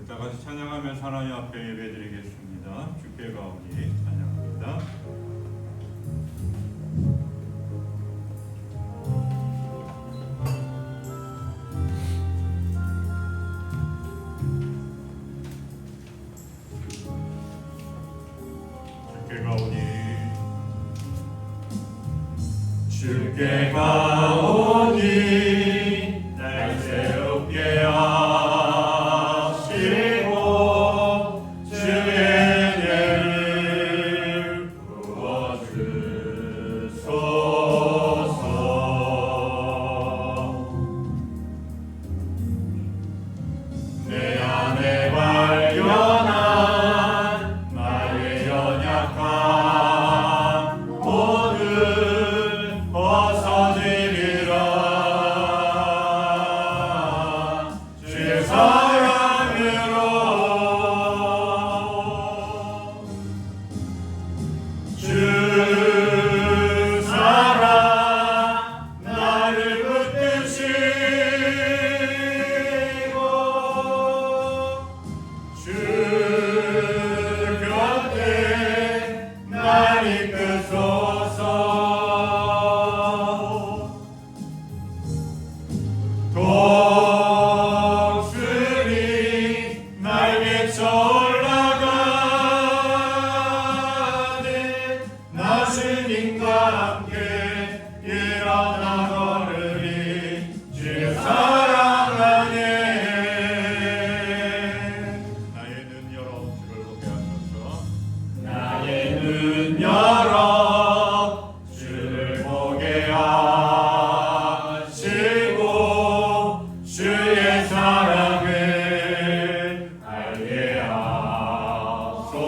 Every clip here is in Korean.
다 같이 찬양하면서 하나님 앞에 예배드리겠습니다. 주께 가오니 찬양합니다. 주께 가오니 주께 가오니 날 새롭게 하시고 주의 예를 부어주소서. 내 안에 발견한 나의 연약함 모두 벗어지리라. 주의 사랑으로 주 사랑 나를 붙드시고 주 곁에 날 이끄소서. 독수리 날개쳐 올라가네 나 주님과 함께 일어나 걸으리. 주의 사랑 안에 나의 눈 열어 주를 보게 하소서. 나의 눈 열어 주를 보게 하시고 주의 사랑을 알게 하소서.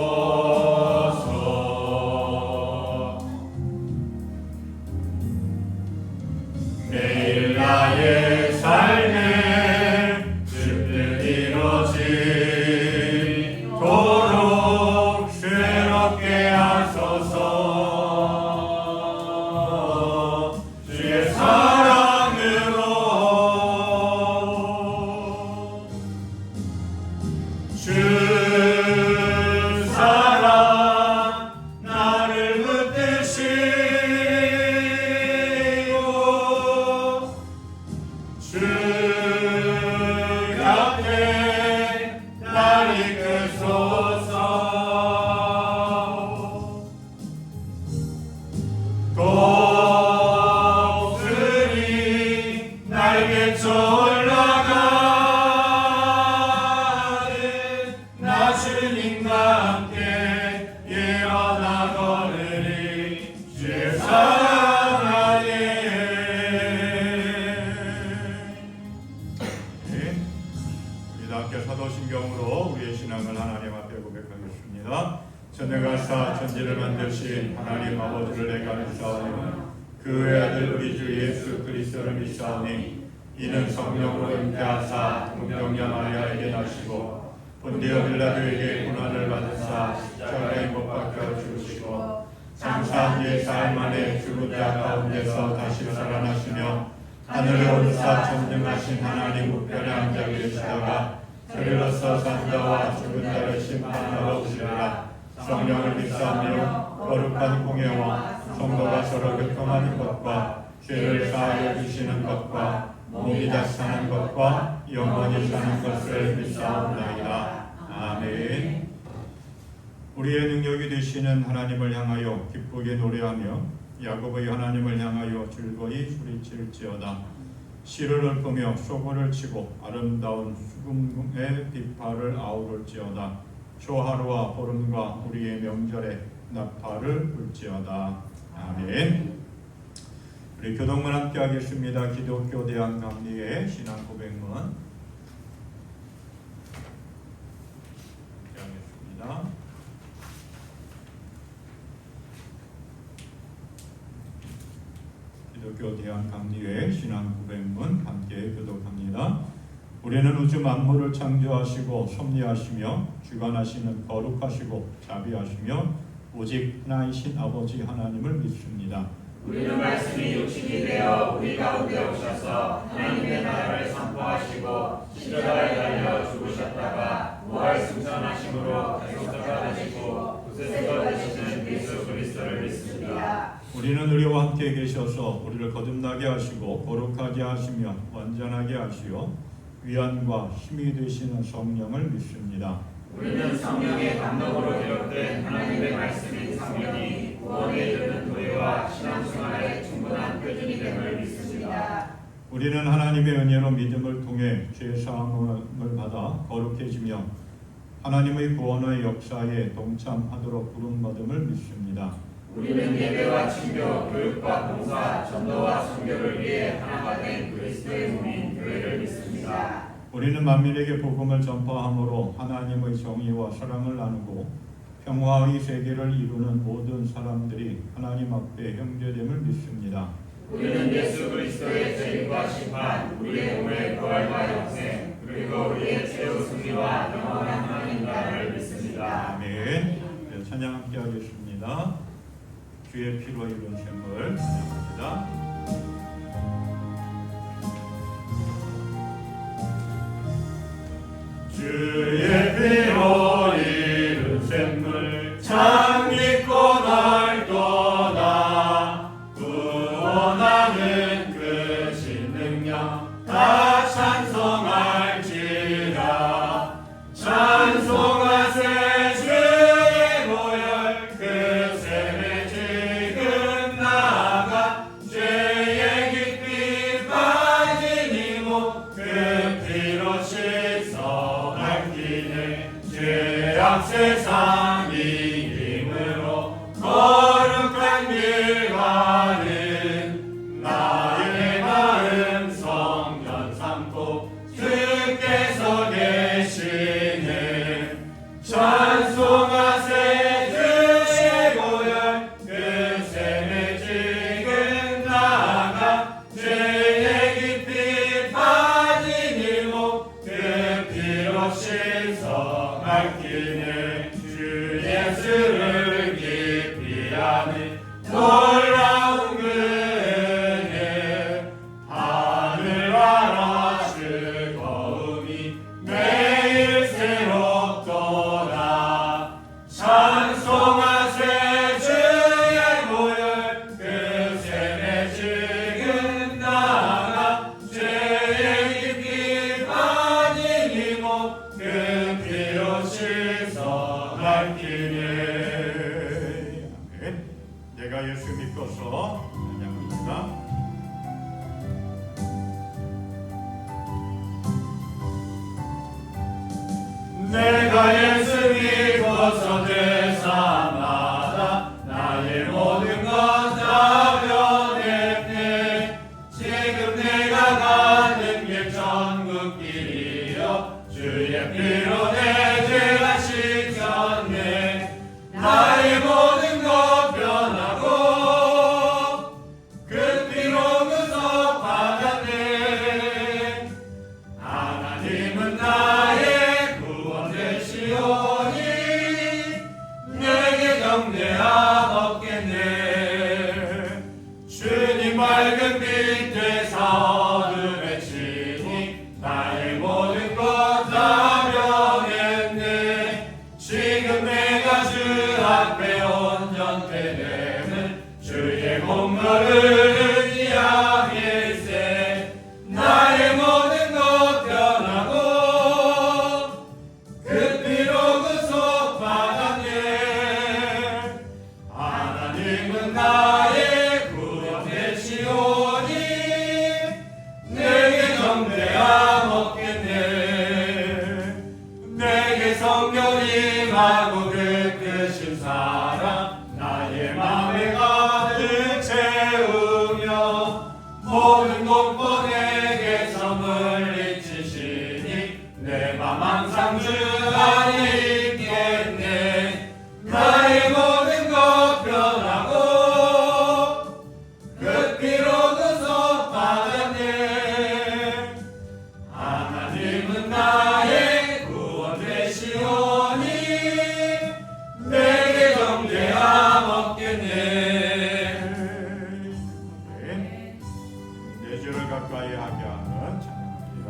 매일 나의 삶에 뜻을 이루어지도록 새롭게 하소서. 주의 사랑으로 주 사랑 나를 붙드시고 주 곁에 날 이끄소서. 독수리 날개쳐 올라가네 나 주님과 함께 일어나 걸으리. 주의 사랑 안에 우리 다 함께 사도신경으로 우리의 신앙을 하나님 앞에 고백하겠습니다. 전능한 사 천지를 만드신 하나님 아버지를 내가 믿사오니 그 외아들 우리 주 예수 그리스도를 믿사오니 이는 성령으로 잉태하사 동정녀 마리아에게 나시고 본디오 빌라도에게 고난을 받으사 십자가에 못 박혀 죽으시고 장사한 뒤 사흘 만에 죽은 자 가운데서 다시 살아나시며 하늘에 오르사 전능하신 하나님 우편에 앉아 계시다가 저리로서 산 자와 죽은 자를 심판하러 오시리라. 성령을 믿사오며 거룩한 공예와 성도가 서로 교통하는 것과 죄를 사하여 주시는 것과 몸이 다시 사는 것과 영원히 사는 것을 믿사옵나이다. 아멘. 우리의 능력이 되시는 하나님을 향하여 기쁘게 노래하며 야곱의 하나님을 향하여 즐거이 소리칠지어다. 씨를 읊으며 소고를 치고 아름다운 수금의 비파를 아우를지어다. 초하루와 보름과 우리의 명절에 나팔을 불지어다. 아멘. 우리 교동문 함께 하겠습니다. 기독교 대학 감리의 신앙 고백문 함께 하겠습니다. 기독교 대학 감리의 신앙 고백문 함께 교독합니다. 우리는 우주 만물을 창조하시고 섭리하시며 주관하시는 거룩하시고 자비하시며 오직 하나이신 아버지 하나님을 믿습니다. 우리는 말씀이 육신이 되어 우리 가운데 오셔서 하나님의 나라를 선포하시고 십자가에 달려 죽으셨다가 전하심으로 대속자가 되시고 구세주가 되시는 예수 그리스도를 믿습니다. 우리는 우리와 함께 계셔서 우리를 거듭나게 하시고 거룩하게 하시며 완전하게 하시어 위안과 힘이 되시는 성령을 믿습니다. 우리는 성령의 감동으로 기록된 하나님의 말씀인 성령이 구원에 이르는 도리와 신앙생활의 충분한 표준이 됨을 믿습니다. 우리는 하나님의 은혜로 믿음을 통해 죄사함을 받아 거룩해지며 하나님의 구원의 역사에 동참하도록 부름받음을 믿습니다. 우리는 예배와 친교, 교육과 봉사, 전도와 선교를 위해 하나가 된 그리스도의 몸인 교회를 믿습니다. 우리는 만민에게 복음을 전파함으로 하나님의 정의와 사랑을 나누고 평화의 세계를 이루는 모든 사람들이 하나님 앞에 형제됨을 믿습니다. 우리는 예수 그리스도의 재림과 심판, 우리의 몸의 부활과 영생, 그리고 우리의 최후 승리와 영원한 하나님 나라를 믿습니다. 아멘. 네, 찬양 함께 하겠습니다. 주의 피로 이룬 샘을 찬양합니다. 주의 피로 이룬 샘물 참 믿고 날 떠나 구원하는 그 신능력 다 찬송할지라 찬송하세 주의 보혈 그 샘에 지금 나아가 죄의 깊이 빠진 이몸 그 피로 씻어 죄악 세상 이김으로 거룩한 길 가는 나의 마음 성전 삼고 주께서 계시네 찬송하세 주의 보혈 그 샘에 지금 나아가 죄의 깊이 빠진 이목 그 피로 씻어 밝히네 주 예수를 깊이 아는 놀라운 그 은혜 하늘 아라 즐거움이 매일 새롭도다 찬송하세 주의 보혈 그 샘에 지금 나아가 죄의 깊이 빠진 이목 그 피로 씻어 밝히네. 내가 예수 믿고서 찬양합니다. 내가 예수 믿고서 되사마다 나의 모든 것 다 변했네 지금 내가 가는 길 천국길이여 주의 피로 내 죄가 씻겼네 나의 모든 것 변하고 그 피로 구속 받았네 하나님은 나의 구원 되시오니 내게 경배함 없겠네 주님 맑은 빛 되사 어둠에 치니 나의 모든 것 다 변했네 지금 내가 주 앞에 온전케 되는 주의 몸거를 의지하길세 나의 모든 것 변하고 그 피로 구속 받았네 하나님은 나의 구원 되시오니 내게 경배함 없겠네 내게 성령 임하고 그 크신 사랑 나의 맘에 가득 채우며 모든 공포 내게 선물 잊히시니 내 맘 항상 주 안에 있겠네 나의 모든 것 변하고 그 피로 구속 받았네 하나님은 나의 구원 되시오니 내게 경배함 없겠네. 내 주를 가까이 하게 하는 찬양합니다.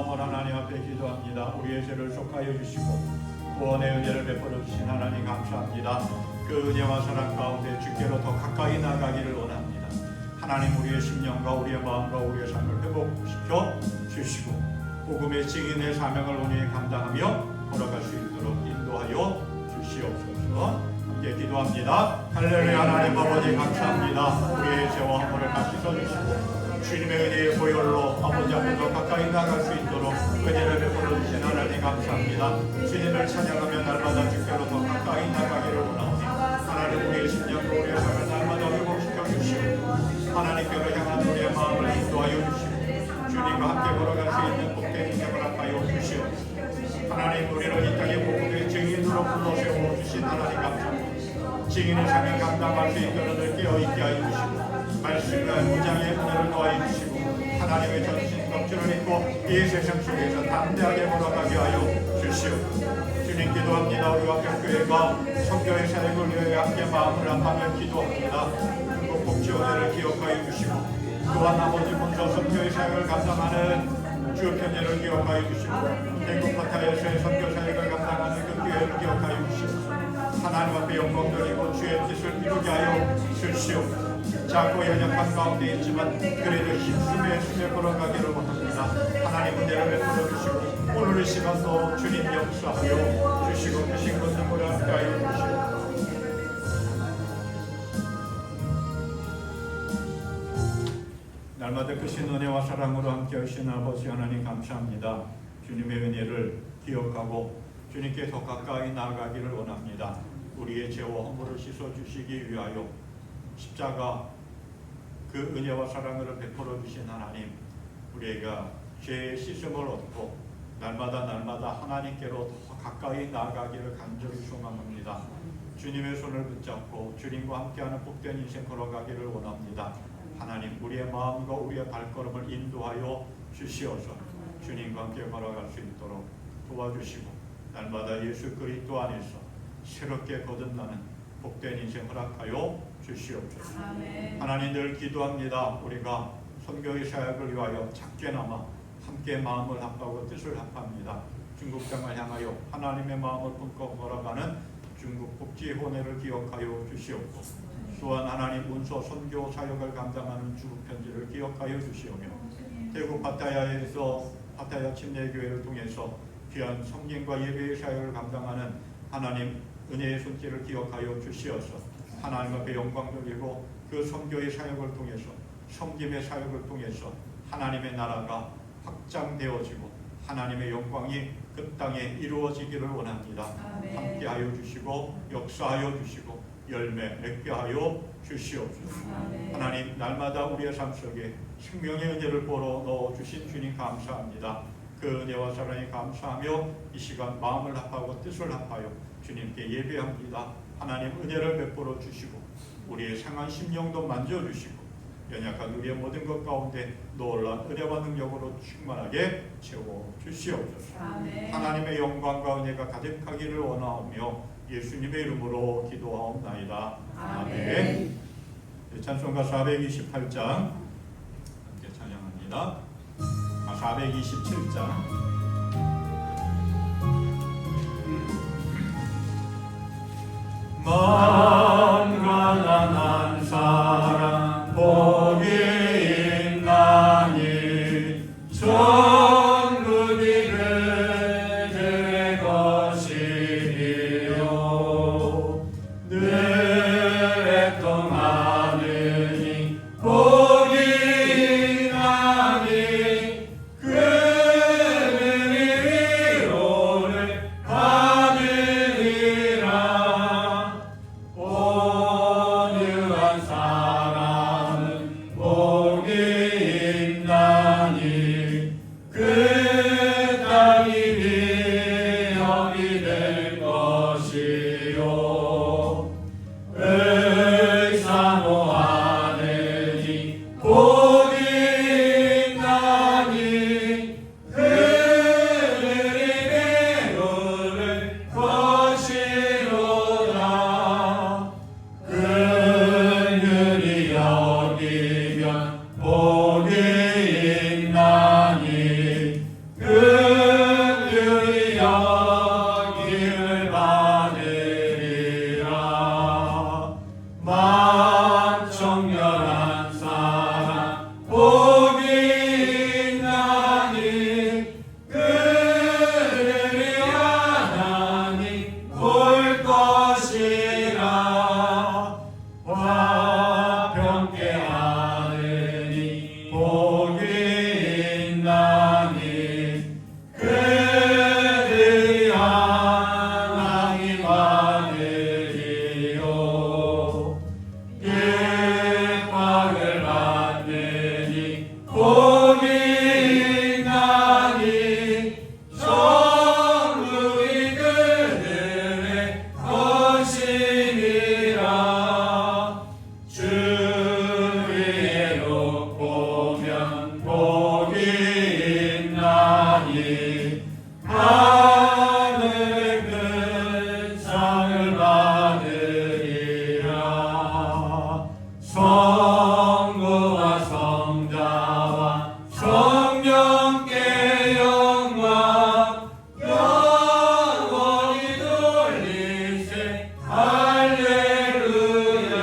마음을 하나님 앞에 기도합니다. 우리의 죄를 속하여 주시고 구원의 은혜를 베풀어 주신 하나님 감사합니다. 그 은혜와 사랑 가운데 주께로 더 가까이 나가기를 원합니다. 하나님 우리의 심령과 우리의 마음과 우리의 삶을 회복시켜 주시고 복음의 증인의 사명을 온전히 감당하며 걸어갈 수 있도록 인도하여 주시옵소서. 함께 기도합니다. 할렐루야. 하나님 아버지 감사합니다. 우리의 죄와 허물을 다 씻어주시고 주님의 은혜의 보혈로 아버지 앞으로 가까이 나갈 수 있도록 은혜를 베풀어 주신 하나님 감사합니다. 주님을 찬양하며 날마다 주께로 더 가까이 나가기를 원하오니 하나님 우리의 심령과 우리의 삶을 날마다 회복시켜 주시고 하나님께로 향한 우리의 마음을 인도하여 주시고 주님과 함께 걸어갈 수 있는 복된 인생을 하여 주시옵소서. 하나님 우리를 이 땅의 복음의 증인으로 불러 세워 주신 하나님 감사합니다. 증인의 삶을 감당할 수 있도록 깨어있게 하여 주시고 말씀과 무장의 은혜를 더하여 주시고 하나님의 전신 덕질을 입고 이 세상 속에서 담대하게 걸어가게 하여 주시옵소서. 주님 기도합니다. 우리가 교회가 선교의 사역을 위하여 함께 마음을 합하며 기도합니다. 중국 복지 은혜를 기억하여 주시고 또한 아버지 본서 선교의 사역을 감당하는 주 편예를 기억하여 주시고 대국 파타야에서의 선교 사역을 감당하는 그 교회를 기억하여 주시고 하나님 앞에 영광 돌리고 주의 뜻을 이루게 하여 주시옵소서. 작고 연약한 가운데 있지만 그래도 힘쓰며 걸어가기를 원합니다. 하나님 은혜를 베풀어 주시고 오늘 이 시간도 주님 역사하여 주시고 그 신분들을 함께 하여 주시옵소서. 날마다 크신 은혜와 사랑으로 함께 하신 아버지 하나님 감사합니다. 주님의 은혜를 기억하고 주님께 더 가까이 나아가기를 원합니다. 우리의 죄와 허물을 씻어주시기 위하여 십자가 그 은혜와 사랑을 베풀어 주신 하나님, 우리가 죄의 씻음을 얻고 날마다 하나님께로 더 가까이 나아가기를 간절히 소망합니다. 주님의 손을 붙잡고 주님과 함께하는 복된 인생 걸어가기를 원합니다. 하나님 우리의 마음과 우리의 발걸음을 인도하여 주시어서 주님과 함께 걸어갈 수 있도록 도와주시고 날마다 예수 그리스도 안에서 새롭게 거듭나는 복된 인생 허락하여 주시옵소서. 하나님 늘 기도합니다. 우리가 선교의 사역을 위하여 작게나마 함께 마음을 합하고 뜻을 합합니다. 중국 땅을 향하여 하나님의 마음을 품고 걸어가는 중국 복지혼회를 기억하여 주시옵고 또한 하나님 문서 선교 사역을 감당하는 중국 편지를 기억하여 주시오며 대구 파타야에서 파타야 침례교회를 통해서 귀한 섬김과 예배의 사역을 감당하는 하나님 은혜의 손길을 기억하여 주시어서 하나님 앞에 영광 돌리고 그 선교의 사역을 통해서 섬김의 사역을 통해서 하나님의 나라가 확장되어지고 하나님의 영광이 그 땅에 이루어지기를 원합니다. 함께하여 주시고 역사하여 주시고 열매 맺게 하여 주시옵소서. 하나님 날마다 우리의 삶 속에 생명의 은혜를 보러 넣어주신 주님 감사합니다. 그 은혜와 사랑에 감사하며 이 시간 마음을 합하고 뜻을 합하여 주님께 예배합니다. 하나님 은혜를 베풀어 주시고 우리의 상한 심령도 만져주시고 연약한 우리의 모든 것 가운데 놀라운 은혜와 능력으로 충만하게 채워주시옵소서. 하나님의 영광과 은혜가 가득하기를 원하오며 예수님의 이름으로 기도하옵나이다. 아멘. 찬송가 428장 함께 찬양합니다. 427장 마음과 난 사랑 복이 있나니 천국이 그의 것이요 늘 애통하느니 복이 있나니 그들이 위로를 받으리라 영원히 하늘의 끝장을 받으리라. 성부와 성자와 성령께 영광 영원히 돌리세. 할렐루야.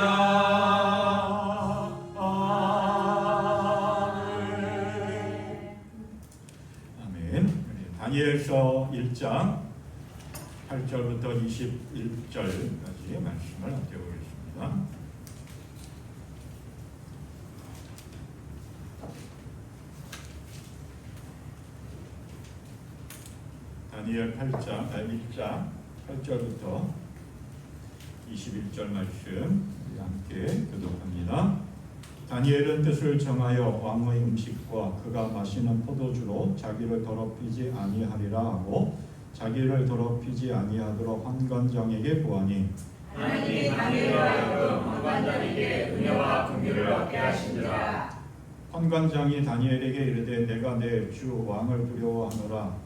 아멘. 다니엘서 1장 8절부터 21절까지 말씀을 함께 보겠습니다. 다니엘 1장 8절부터 21절 말씀 함께 교독합니다. 다니엘은 뜻을 정하여 왕의 음식과 그가 마시는 포도주로 자기를 더럽히지 아니하리라 하고 자기를 더럽히지 아니하도록 환관장에게 구하니 하나님이 다니엘로 하여금 환관장에게 은혜와 긍휼을 얻게 하시니라. 환관장이 다니엘에게 이르되 내가 내 주 왕을 두려워하노라.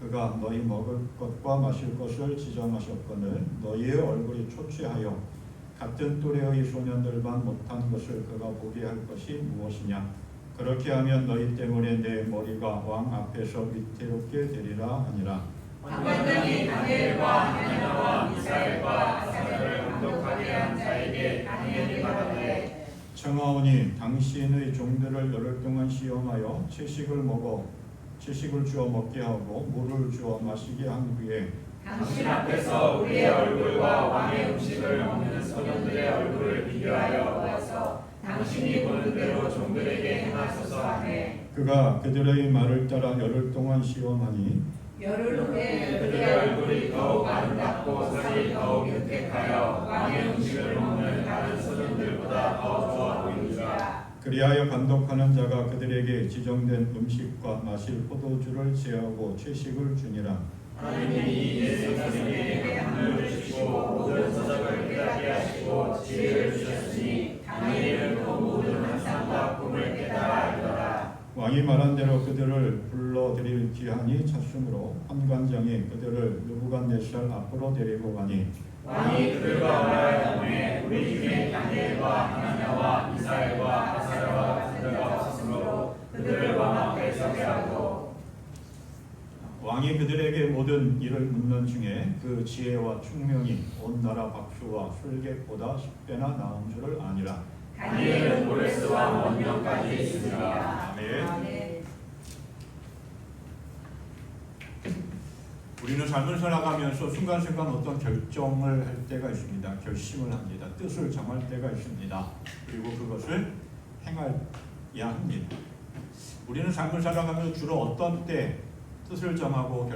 그가 너희 먹을 것과 마실 것을 지정하셨거늘 너희의 얼굴이 초췌하여 같은 또래의 소년들만 못한 것을 그가 보게 할 것이 무엇이냐. 그렇게 하면 너희 때문에 내 머리가 왕 앞에서 위태롭게 되리라 하니라. 환관장이 다니엘과 하나냐와 미사엘과 아사랴를 감독하게 한 자에게 다니엘이 말하되 청하오니 당신의 종들을 열흘 동안 시험하여 채식을 주어 먹게 하고 물을 주어 마시게 한 후에 당신 앞에서 우리의 얼굴과 왕의 음식을 먹는 소년들의 얼굴을 비교하여 보아서 당신이 보는 대로 종들에게 행하소서 하네. 그가 그들의 말을 따라 열흘 동안 시험하니 열흘 후에 그들의 얼굴이 더욱 아름답고 살이 더욱 윤택하여 왕의 음식을 먹는 다른 소년들보다 더 좋아 보이니라. 그리하여 감독하는 자가 그들에게 지정된 음식과 마실 포도주를 제하고 채식을 주니라. 하나님이 예수 선생에게 하늘을 주시고 모든 서적을 깨닫게 하시고 지혜를 주셨으니 다니엘은 그 모든 환상과 꿈을 깨달아 알더라. 왕이 말한 대로 그들을 불러들일 기한이 찼으므로 환관장이 그들을 느부갓네살 앞으로 데리고 가니 왕이 그들과 말하였으되 우리 중에 다니엘과 하나냐와 미사엘과 아사랴와 같은 자가 없으므로 그들을 왕 앞에 서게 하고 왕이 그들에게 모든 일을 묻는 중에 그 지혜와 총명이 온 나라 박수와 술객보다 10배나 나은 줄을 아니라. 다니엘은 모레스와 원명까지 있으리라. 아멘. 우리는 삶을 살아가면서 순간순간 어떤 결정을 할 때가 있습니다. 결심을 합니다. 뜻을 정할 때가 있습니다. 그리고 그것을 행해야 합니다. 우리는 삶을 살아가면서 주로 어떤 때 뜻을 정하고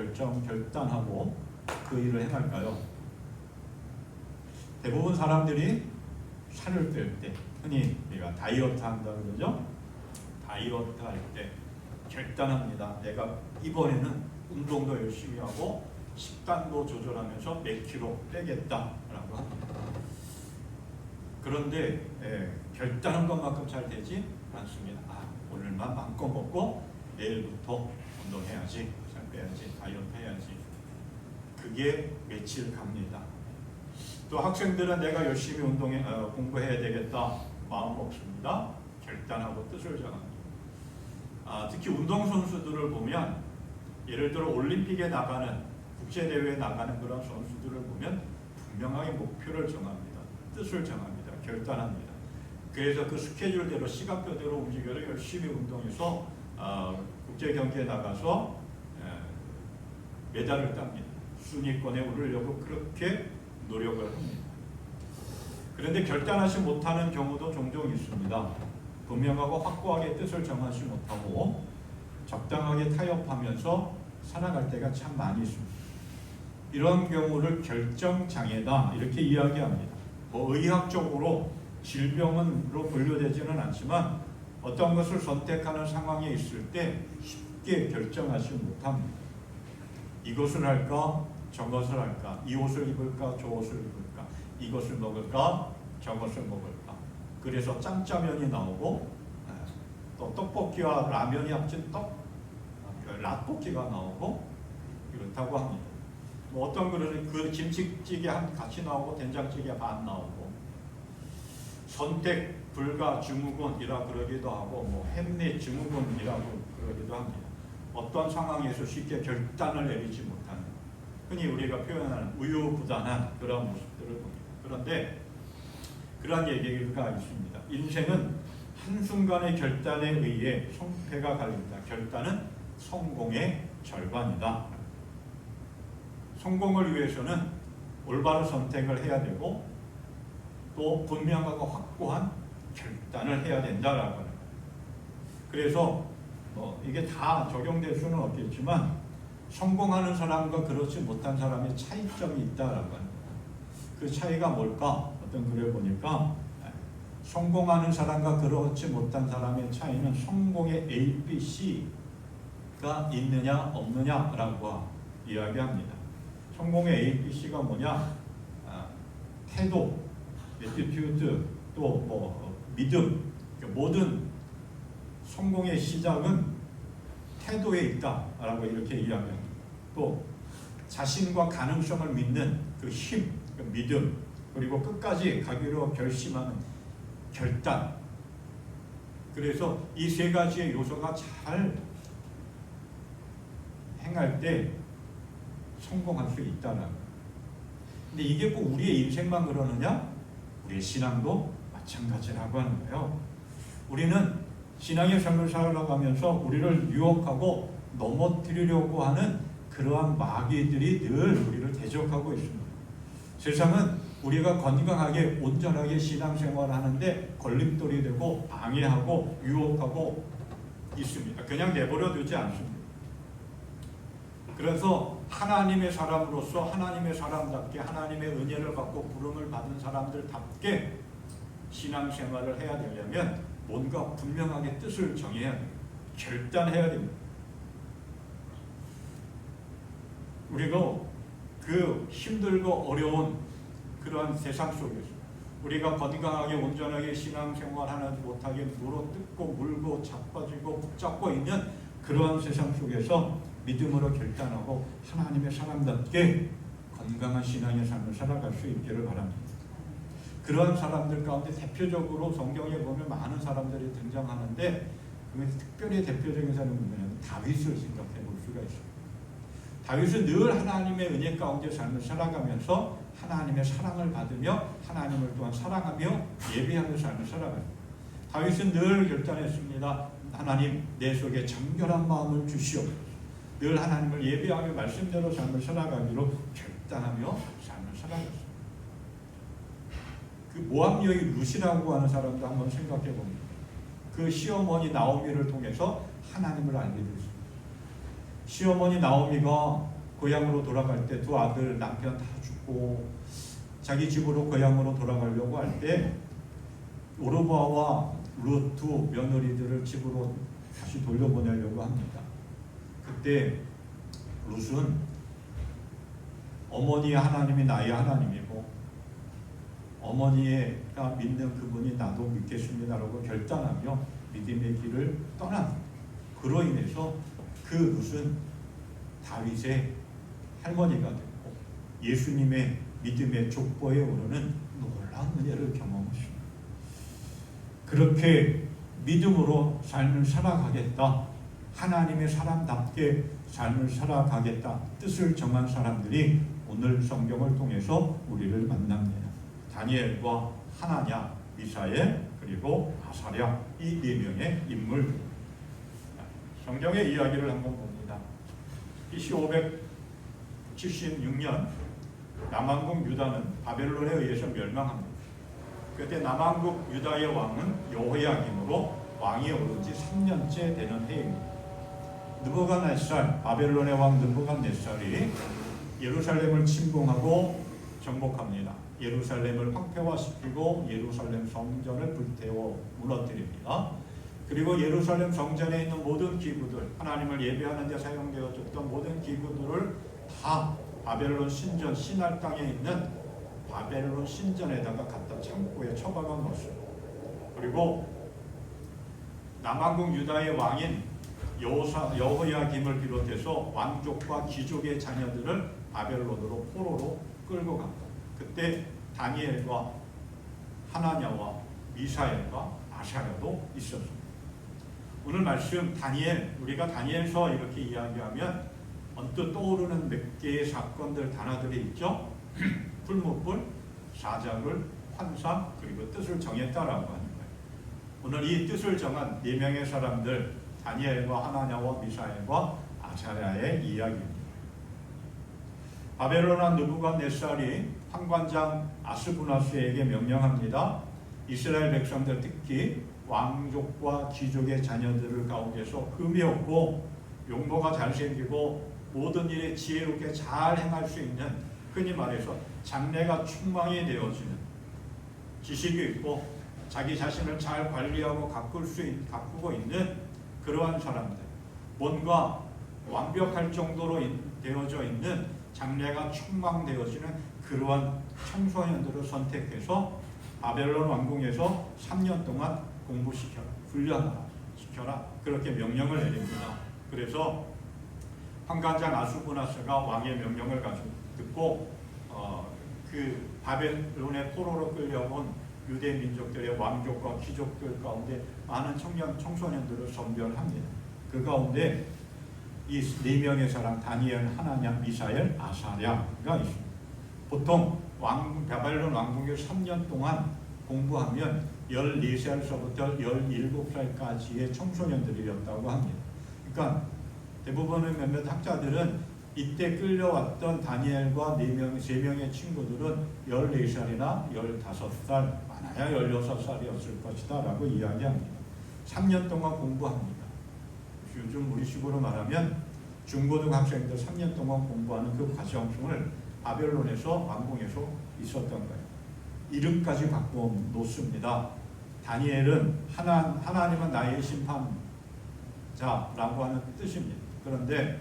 결단하고 그 일을 행할까요? 대부분 사람들이 살을 뺄 때, 흔히 우리가 다이어트 한다 그러죠? 다이어트 할 때 결단합니다. 내가 이번에는 운동도 열심히 하고 식단도 조절하면서 몇 킬로 빼겠다라고 합니다. 그런데 결단한 것만큼 잘 되지 않습니다. 오늘만 마음껏 먹고 내일부터 운동해야지, 살 빼야지, 다이어트 해야지. 그게 며칠 갑니다. 또 학생들은 내가 열심히 공부해야 되겠다 마음 먹습니다. 결단하고 뜻을 정합니다. 특히 운동선수들을 보면 예를 들어 올림픽에 나가는, 국제대회에 나가는 그런 선수들을 보면 분명하게 목표를 정합니다. 뜻을 정합니다. 결단합니다. 그래서 그 스케줄대로 시간표대로 움직여서 열심히 운동해서 국제 경기에 나가서 메달을 땁니다. 순위권에 오르려고 그렇게 노력을 합니다. 그런데 결단하지 못하는 경우도 종종 있습니다. 분명하고 확고하게 뜻을 정하지 못하고 적당하게 타협하면서 살아갈 때가 참 많이 있습니다. 이런 경우를 결정장애다 이렇게 이야기합니다. 의학적으로 질병으로 분류되지는 않지만 어떤 것을 선택하는 상황에 있을 때 쉽게 결정하지 못합니다. 이것을 할까 저것을 할까, 이 옷을 입을까 저 옷을 입을까, 이것을 먹을까 저것을 먹을까. 그래서 짬짜면이 나오고 또 떡볶이와 라면이 합친 떡, 라볶이가 나오고 이렇다고 합니다. 뭐 어떤 그릇은 그 김치찌개 한 같이 나오고 된장찌개 반 나오고 선택 불가 증후군이라 그러기도 하고 뭐 햄내 증후군이라고 그러기도 합니다. 어떤 상황에서 쉽게 결단을 내리지 못하는 흔히 우리가 표현하는 우유부단한 그런 모습들을 봅니다. 그런데 그런 얘기가 있습니다. 인생은 한순간의 결단에 의해 성패가 갈린다. 결단은 성공의 절반이다. 성공을 위해서는 올바른 선택을 해야 되고 또 분명하고 확고한 결단을 해야 된다라고 하는 거예요. 그래서 이게 다 적용될 수는 없겠지만 성공하는 사람과 그렇지 못한 사람의 차이점이 있다라고 하는 거예요. 그 차이가 뭘까? 어떤 글을 보니까 성공하는 사람과 그렇지 못한 사람의 차이는 성공의 A, B, C가 있느냐 없느냐라고 이야기합니다. 성공의 A, B, C가 뭐냐? 태도, attitude, 또 믿음. 모든 성공의 시작은 태도에 있다라고 이렇게 이야기합니다. 또 자신과 가능성을 믿는 그 힘, 그 믿음, 그리고 끝까지 가기로 결심하는 결단. 그래서 이 세 가지의 요소가 잘 행할 때 성공할 수 있다는. 근데 이게 꼭 우리의 인생만 그러느냐? 우리의 신앙도 마찬가지라고 하는 거예요. 우리는 신앙의 삶을 살아가면서 우리를 유혹하고 넘어뜨리려고 하는 그러한 마귀들이 늘 우리를 대적하고 있습니다. 세상은 우리가 건강하게 온전하게 신앙생활을 하는데 걸림돌이 되고 방해하고 유혹하고 있습니다. 그냥 내버려 두지 않습니다. 그래서 하나님의 사람으로서 하나님의 사람답게 하나님의 은혜를 받고 부름을 받은 사람들답게 신앙생활을 해야 되려면 뭔가 분명하게 뜻을 정해야 됩니다. 결단해야 됩니다. 우리가 그 힘들고 어려운 그러한 세상 속에서 우리가 건강하게 온전하게 신앙생활하지 못하게 물어뜯고 물고 자빠지고 붙잡고 있는 그러한 세상 속에서 믿음으로 결단하고 하나님의 사람답게 건강한 신앙의 삶을 살아갈 수 있기를 바랍니다. 그러한 사람들 가운데 대표적으로 성경에 보면 많은 사람들이 등장하는데 특별히 대표적인 사람은 뭐냐면 다윗을 생각해 볼 수가 있습니다. 다윗은 늘 하나님의 은혜 가운데 삶을 살아가면서 하나님의 사랑을 받으며 하나님을 또한 사랑하며 예배하는 삶을 살아갑니다. 다윗은 늘 결단했습니다. 하나님 내 속에 정결한 마음을 주시옵소서. 늘 하나님을 예배하며 말씀대로 삶을 살아가기로 결단하며 삶을 살아갔습니다. 그 모압 여인 룻이라고 하는 사람도 한번 생각해 봅니다. 그 시어머니 나오미를 통해서 하나님을 알게 됐습니다. 시어머니 나오미가 고향으로 돌아갈 때 두 아들 남편 다 죽고 자기 집으로 고향으로 돌아가려고 할 때 오르바와 룻 두 며느리들을 집으로 다시 돌려보내려고 합니다. 그때 룻은 어머니의 하나님이 나의 하나님이고 어머니가 믿는 그분이 나도 믿겠습니다라고 결단하며 믿음의 길을 떠납니다. 그로 인해서 그 룻은 다윗의 할머니가 됐고 예수님의 믿음의 족보에 오르는 놀라운 은혜를 경험했습니다. 그렇게 믿음으로 삶을 살아가겠다. 하나님의 사람답게 삶을 살아가겠다. 뜻을 정한 사람들이 오늘 성경을 통해서 우리를 만납니다. 다니엘과 하나냐, 미사엘, 그리고 아사랴 이 네 명의 인물. 성경의 이야기를 한번 봅니다. BC 576년 남왕국 유다는 바벨론에 의해서 멸망합니다. 그때 남왕국 유다의 왕은 여호야김으로 왕이 오른 지 3년째 되는 해입니다. 느부갓네살, 바벨론의 왕 느부갓네살이 예루살렘을 침공하고 정복합니다. 예루살렘을 황폐화시키고 예루살렘 성전을 불태워 무너뜨립니다. 그리고 예루살렘 성전에 있는 모든 기구들, 하나님을 예배하는 데 사용되어졌던 모든 기구들을 다 바벨론 신전, 신할 땅에 있는 바벨론 신전에다가 갖다 창고에 처박아 놓습니다. 그리고 남왕국 유다의 왕인 여호야김을 비롯해서 왕족과 귀족의 자녀들을 바벨론으로 포로로 끌고 갔다. 그때 다니엘과 하나냐와 미사엘과 아사랴도 있었습니다. 오늘 말씀 다니엘, 우리가 다니엘서 이렇게 이야기하면 언뜻 떠오르는 몇 개의 사건들 단어들이 있죠. 풀무불, 사자굴, 환상, 그리고 뜻을 정했다라고 하는 거예요. 오늘 이 뜻을 정한 4명의 사람들, 다니엘과 하나냐와 미사엘과 아사랴의 이야기입니다. 바벨론 왕 느부갓네살이 판관장 아스부나스에게 명령합니다. 이스라엘 백성들, 특히 왕족과 귀족의 자녀들을 가운데서 흠이 없고 용모가 잘생기고 모든 일에 지혜롭게 잘 행할 수 있는, 흔히 말해서 장래가 충만히 되어지는, 지식이 있고 자기 자신을 잘 관리하고 가꾸고 있는 그러한 사람들, 뭔가 완벽할 정도로 되어져 있는, 장래가 충만되어지는 그러한 청소년들을 선택해서 바벨론 왕궁에서 3년 동안 공부시켜라, 훈련시켜라, 그렇게 명령을 내립니다. 그래서 판관장 아수부나스가 왕의 명령을 듣고 그 바벨론의 포로로 끌려온 유대 민족들의 왕족과 귀족들 가운데 많은 청소년들을 선별합니다. 그 가운데 이 4명의 사람, 다니엘, 하나냐, 미사엘, 아사랴가 있습니다. 보통 바벨론 왕궁에 3년 동안 공부하면 14살서부터 17살까지의 청소년들이었다고 합니다. 그러니까 대부분의 몇몇 학자들은 이때 끌려왔던 다니엘과 3명의 친구들은 14살이나 15살, 많아야 16살이었을 것이다 라고 이야기합니다. 3년 동안 공부합니다. 요즘 우리식으로 말하면 중고등학생들 3년 동안 공부하는 그 과정을 바벨론에서 왕궁에서 있었던 거예요. 이름까지 바꿔 놓습니다. 다니엘은 하나님은 나의 심판자라고 하는 뜻입니다. 그런데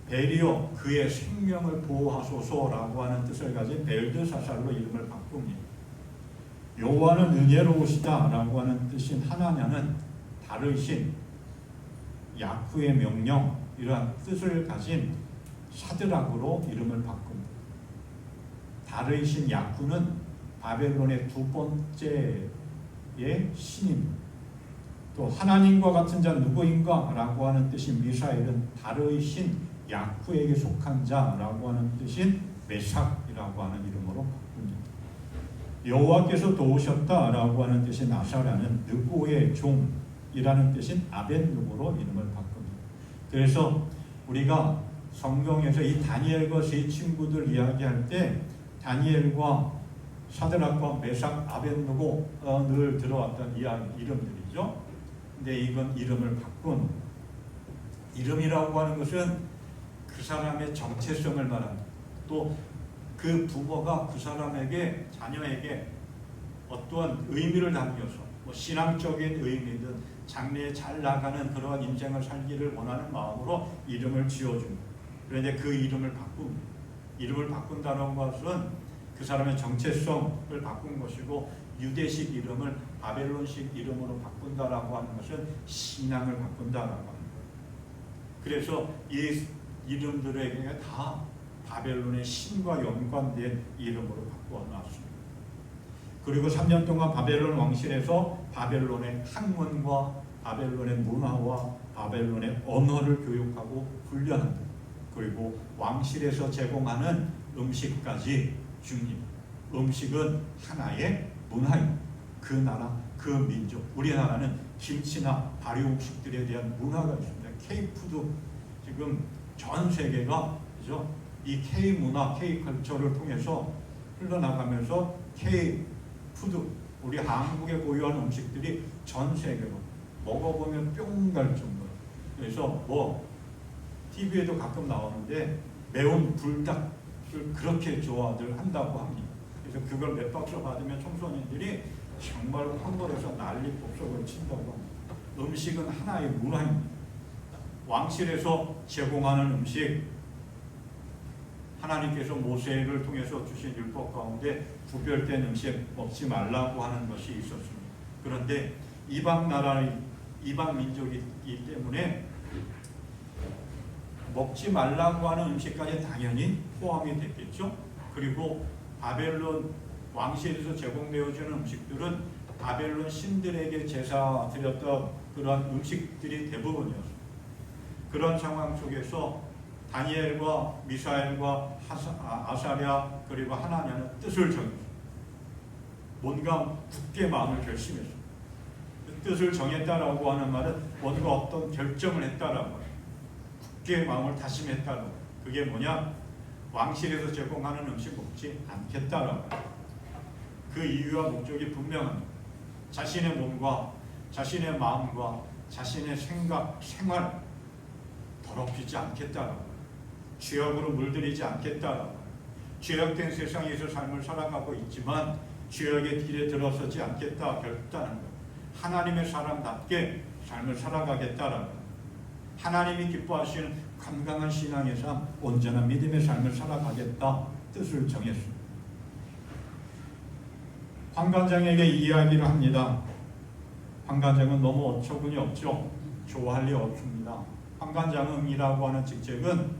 베리오, 그의 생명을 보호하소서라고 하는 뜻을 가진 벨드사살로 이름을 바꿉니다. 여호와는 은혜로우시다라고 하는 뜻인 하나냐는 다르신, 야쿠의 명령, 이러한 뜻을 가진 사드락으로 이름을 바꿉니다. 다르신 야쿠는 바벨론의 2번째의 신입니다. 또 하나님과 같은 자 누구인가 라고 하는 뜻인 미사엘은 다르신 야쿠에게 속한 자라고 하는 뜻인 메삭이라고 하는 이름으로 바꿉니다. 여호와께서 도우셨다라고 하는 뜻인 아사랴는 느고의 종이라는 뜻인 아벳누고로 이름을 바꿉니다. 그래서 우리가 성경에서 이 다니엘과 세 친구들 이야기할 때 다니엘과 사드락과 메삭, 아벳누고 늘 들어왔던 이름들이죠. 근데 이건 이름을 바꾼, 이름이라고 하는 것은 그 사람의 정체성을 말합니다. 또 그 부모가 그 사람에게, 자녀에게 어떠한 의미를 담겨서 신앙적인 의미든 장래에 잘 나가는 그러한 인생을 살기를 원하는 마음으로 이름을 지어줍니다. 그런데 그 이름을 바꿉니다. 이름을 바꾼다는 것은 그 사람의 정체성을 바꾼 것이고, 유대식 이름을 바벨론식 이름으로 바꾼다라고 하는 것은 신앙을 바꾼다라고 하는 거예요. 그래서 이 이름들에게 다 바벨론의 신과 연관된 이름으로 바꿔놨습니다. 그리고 3년 동안 바벨론 왕실에서 바벨론의 학문과 바벨론의 문화와 바벨론의 언어를 교육하고 훈련한다. 그리고 왕실에서 제공하는 음식까지 줍니다. 음식은 하나의 문화입니다. 그 나라, 그 민족. 우리나라는 김치나 발효 음식들에 대한 문화가 있습니다. K푸드, 지금 전 세계가, 그죠? 이 K문화, K컬처를 통해서 흘러나가면서 K푸드, 우리 한국에 보유한 음식들이 전 세계로 먹어보면 뿅 갈 정도로. 그래서 TV에도 가끔 나오는데 매운 불닭을 그렇게 좋아들 한다고 합니다. 그래서 그걸 몇 박스 받으면 청소년들이 정말 황홀해서 난리 폭석을 친다고 합니다. 음식은 하나의 문화입니다. 왕실에서 제공하는 음식, 하나님께서 모세를 통해서 주신 율법 가운데 구별된 음식 먹지 말라고 하는 것이 있었습니다. 그런데 이방 나라의 이방 민족이기 때문에 먹지 말라고 하는 음식까지 당연히 포함이 됐겠죠. 그리고 바벨론 왕실에서 제공되어주는 음식들은 바벨론 신들에게 제사 드렸던 그런 음식들이 대부분이었어요. 그런 상황 속에서 다니엘과 미사엘과 아사랴 그리고 하나냐는 뜻을 정했어요. 뭔가 굳게 마음을 결심했어요. 그 뜻을 정했다라고 하는 말은 뭔가 어떤 결정을 했다라고 해요. 굳게 마음을 다짐했다라고. 그게 뭐냐? 왕실에서 제공하는 음식 먹지 않겠다라고 해요. 그 이유와 목적이 분명합니다. 자신의 몸과 자신의 마음과 자신의 생각, 생활 더럽히지 않겠다라고. 죄악으로 물들이지 않겠다라고. 죄악된 세상에서 삶을 살아가고 있지만 죄악의 길에 들어서지 않겠다 결단한 것. 하나님의 사람답게 삶을 살아가겠다라고. 하나님이 기뻐하시는 건강한 신앙의 삶, 온전한 믿음의 삶을 살아가겠다 뜻을 정했습니다. 환관장에게 이야기를 합니다. 환관장은 너무 어처구니 없죠. 좋아할 리 없습니다. 환관장이라고 하는 직책은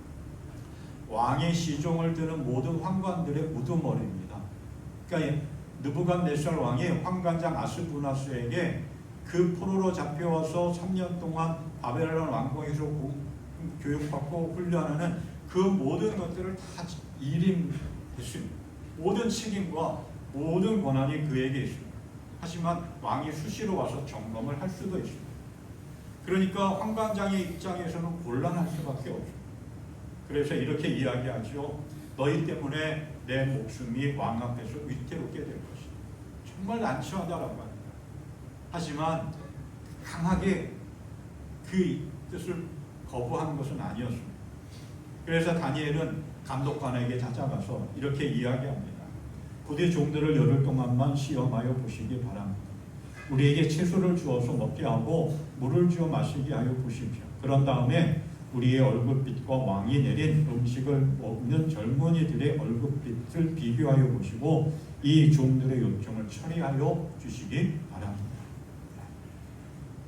왕의 시종을 드는 모든 환관들의 우두머리입니다. 그러니까 느부갓네살 왕이 환관장 아스부나스에게 그 포로로 잡혀와서 3년 동안 바벨론 왕궁에서 교육받고 훈련하는 그 모든 것들을 다 일임했습니다. 모든 책임과 모든 권한이 그에게 있습니다. 하지만 왕이 수시로 와서 점검을 할 수도 있습니다. 그러니까 환관장의 입장에서는 곤란할 수밖에 없습니다. 그래서 이렇게 이야기하죠. 너희 때문에 내 목숨이 왕 앞에서 위태롭게 될 것이다. 정말 난처하다라고 합니다. 하지만 강하게 그 뜻을 거부한 것은 아니었습니다. 그래서 다니엘은 감독관에게 찾아가서 이렇게 이야기합니다. 부대 종들을 열흘 동안만 시험하여 보시기 바랍니다. 우리에게 채소를 주어서 먹게 하고 물을 주어 마시게 하여 보십시오. 그런 다음에 우리의 얼굴빛과 왕이 내린 음식을 먹는 젊은이들의 얼굴빛을 비교하여 보시고 이 종들의 요청을 처리하여 주시기 바랍니다.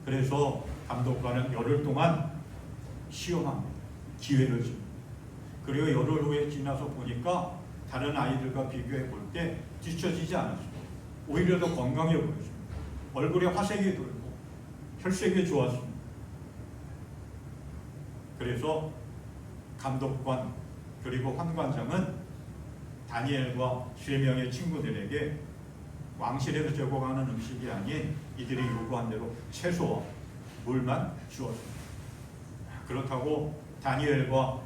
그래서 감독관은 열흘 동안 시험합니다. 기회를 줍니다. 그리고 열흘 후에 지나서 보니까 다른 아이들과 비교해 볼 때 뒤처지지 않았습니다. 오히려 더 건강해 보였습니다. 얼굴에 화색이 돌고 혈색이 좋았습니다. 그래서 감독관 그리고 환관장은 다니엘과 3명의 친구들에게 왕실에서 제공하는 음식이 아닌 이들이 요구한 대로 채소와 물만 주었습니다. 그렇다고 다니엘과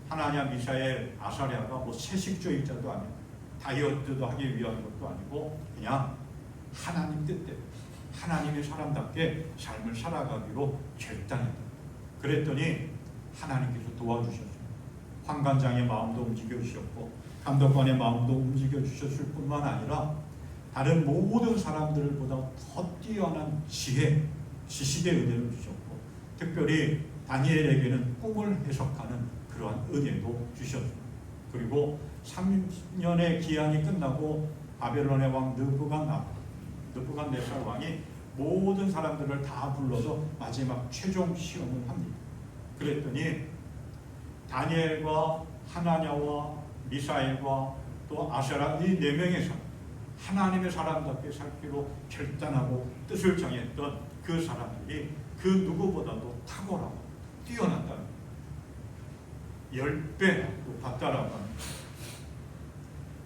하나냐, 미사엘, 아사랴가 뭐 채식주의자도 아니고 다이어트도 하기 위한 것도 아니고 그냥 하나님 뜻대로 하나님의 사람답게 삶을 살아가기로 결단했다. 그랬더니 하나님께서 도와주셨습니다. 환관장의 마음도 움직여주셨고 감독관의 마음도 움직여주셨을 뿐만 아니라 다른 모든 사람들보다 더 뛰어난 지혜, 지식의 은혜를 주셨고 특별히 다니엘에게는 꿈을 해석하는 그러한 은혜도 주셨습니다. 그리고 3년의 기한이 끝나고 바벨론의 왕 느부갓네살 왕이 모든 사람들을 다 불러서 마지막 최종 시험을 합니다. 그랬더니 다니엘과 하나냐와 미사엘과 또 아세라 이 4명의 사람 하나님의 사람답게 살기로 결단하고 뜻을 정했던 그 사람들이 그 누구보다도 탁월하고 뛰어난다는 10배 높았다라고 합니다.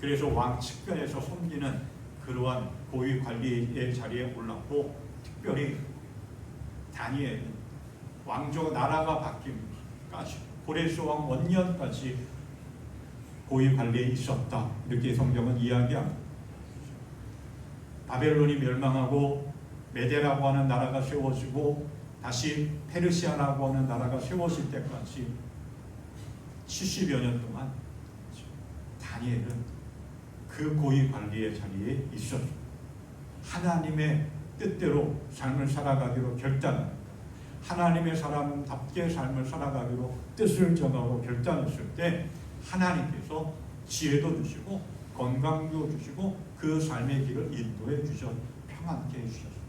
그래서 왕 측근에서 섬기는 그러한 고위 관리의 자리에 올랐고 특별히 다니엘은 왕족 나라가 바뀌기까지 고레스 왕 원년까지 고위 관리에 있었다. 이렇게 성경은 이야기합니다. 바벨론이 멸망하고 메데라고 하는 나라가 세워지고 다시 페르시아라고 하는 나라가 세워질 때까지 70여 년 동안 다니엘은 그 고위 관리의 자리에 있었습니다. 하나님의 뜻대로 삶을 살아가기로 결단합니다. 하나님의 사람답게 삶을 살아가기로 뜻을 정하고 결단했을 때 하나님께서 지혜도 주시고 건강도 주시고 그 삶의 길을 인도해 주셔 평안케 해주셨습니다.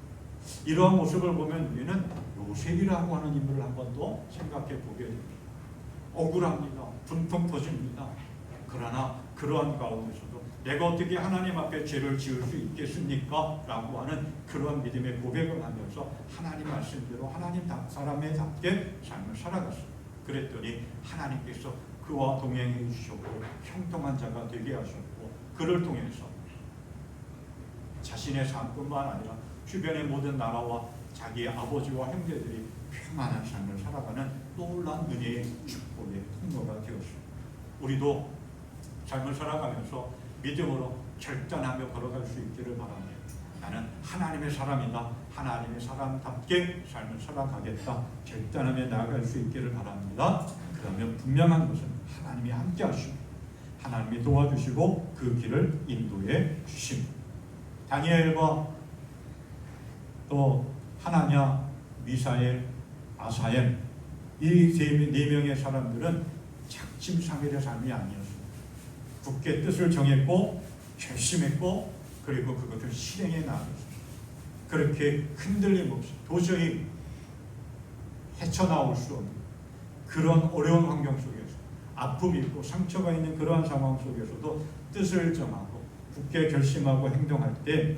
이러한 모습을 보면 우리는 요셉이라고 하는 인물을 한 번 더 생각해 보게 됩니다. 억울합니다. 분통 터집니다. 그러나 그러한 가운데서도 내가 어떻게 하나님 앞에 죄를 지을 수 있겠습니까? 라고 하는 그러한 믿음의 고백을 하면서 하나님 말씀대로 하나님 사람에답게 삶을 살아갔습니다. 그랬더니 하나님께서 그와 동행해 주셨고 형통한 자가 되게 하셨고 그를 통해서 자신의 삶뿐만 아니라 주변의 모든 나라와 자기의 아버지와 형제들이 평안한 삶을 살아가는 놀라운 은혜의 축복의 통로가 되었습니다. 우리도 삶을 살아가면서 믿음으로 결단하며 걸어갈 수 있기를 바랍니다. 나는 하나님의 사람이다. 하나님의 사람답게 삶을 살아가겠다. 결단하며 나아갈 수 있기를 바랍니다. 그러면 분명한 것은 하나님이 함께 하시고 하나님이 도와주시고 그 길을 인도해 주십니다. 다니엘과 또 하나냐, 미사엘, 아사엘 이 네 명의 사람들은 작심삼일의 삶이 아니었습니다. 굳게 뜻을 정했고 결심했고 그리고 그것을 실행해 나갔습니다. 그렇게 흔들림 없이 도저히 헤쳐나올 수 없는 그런 어려운 환경 속에서 아픔이 있고 상처가 있는 그러한 상황 속에서도 뜻을 정하고 굳게 결심하고 행동할 때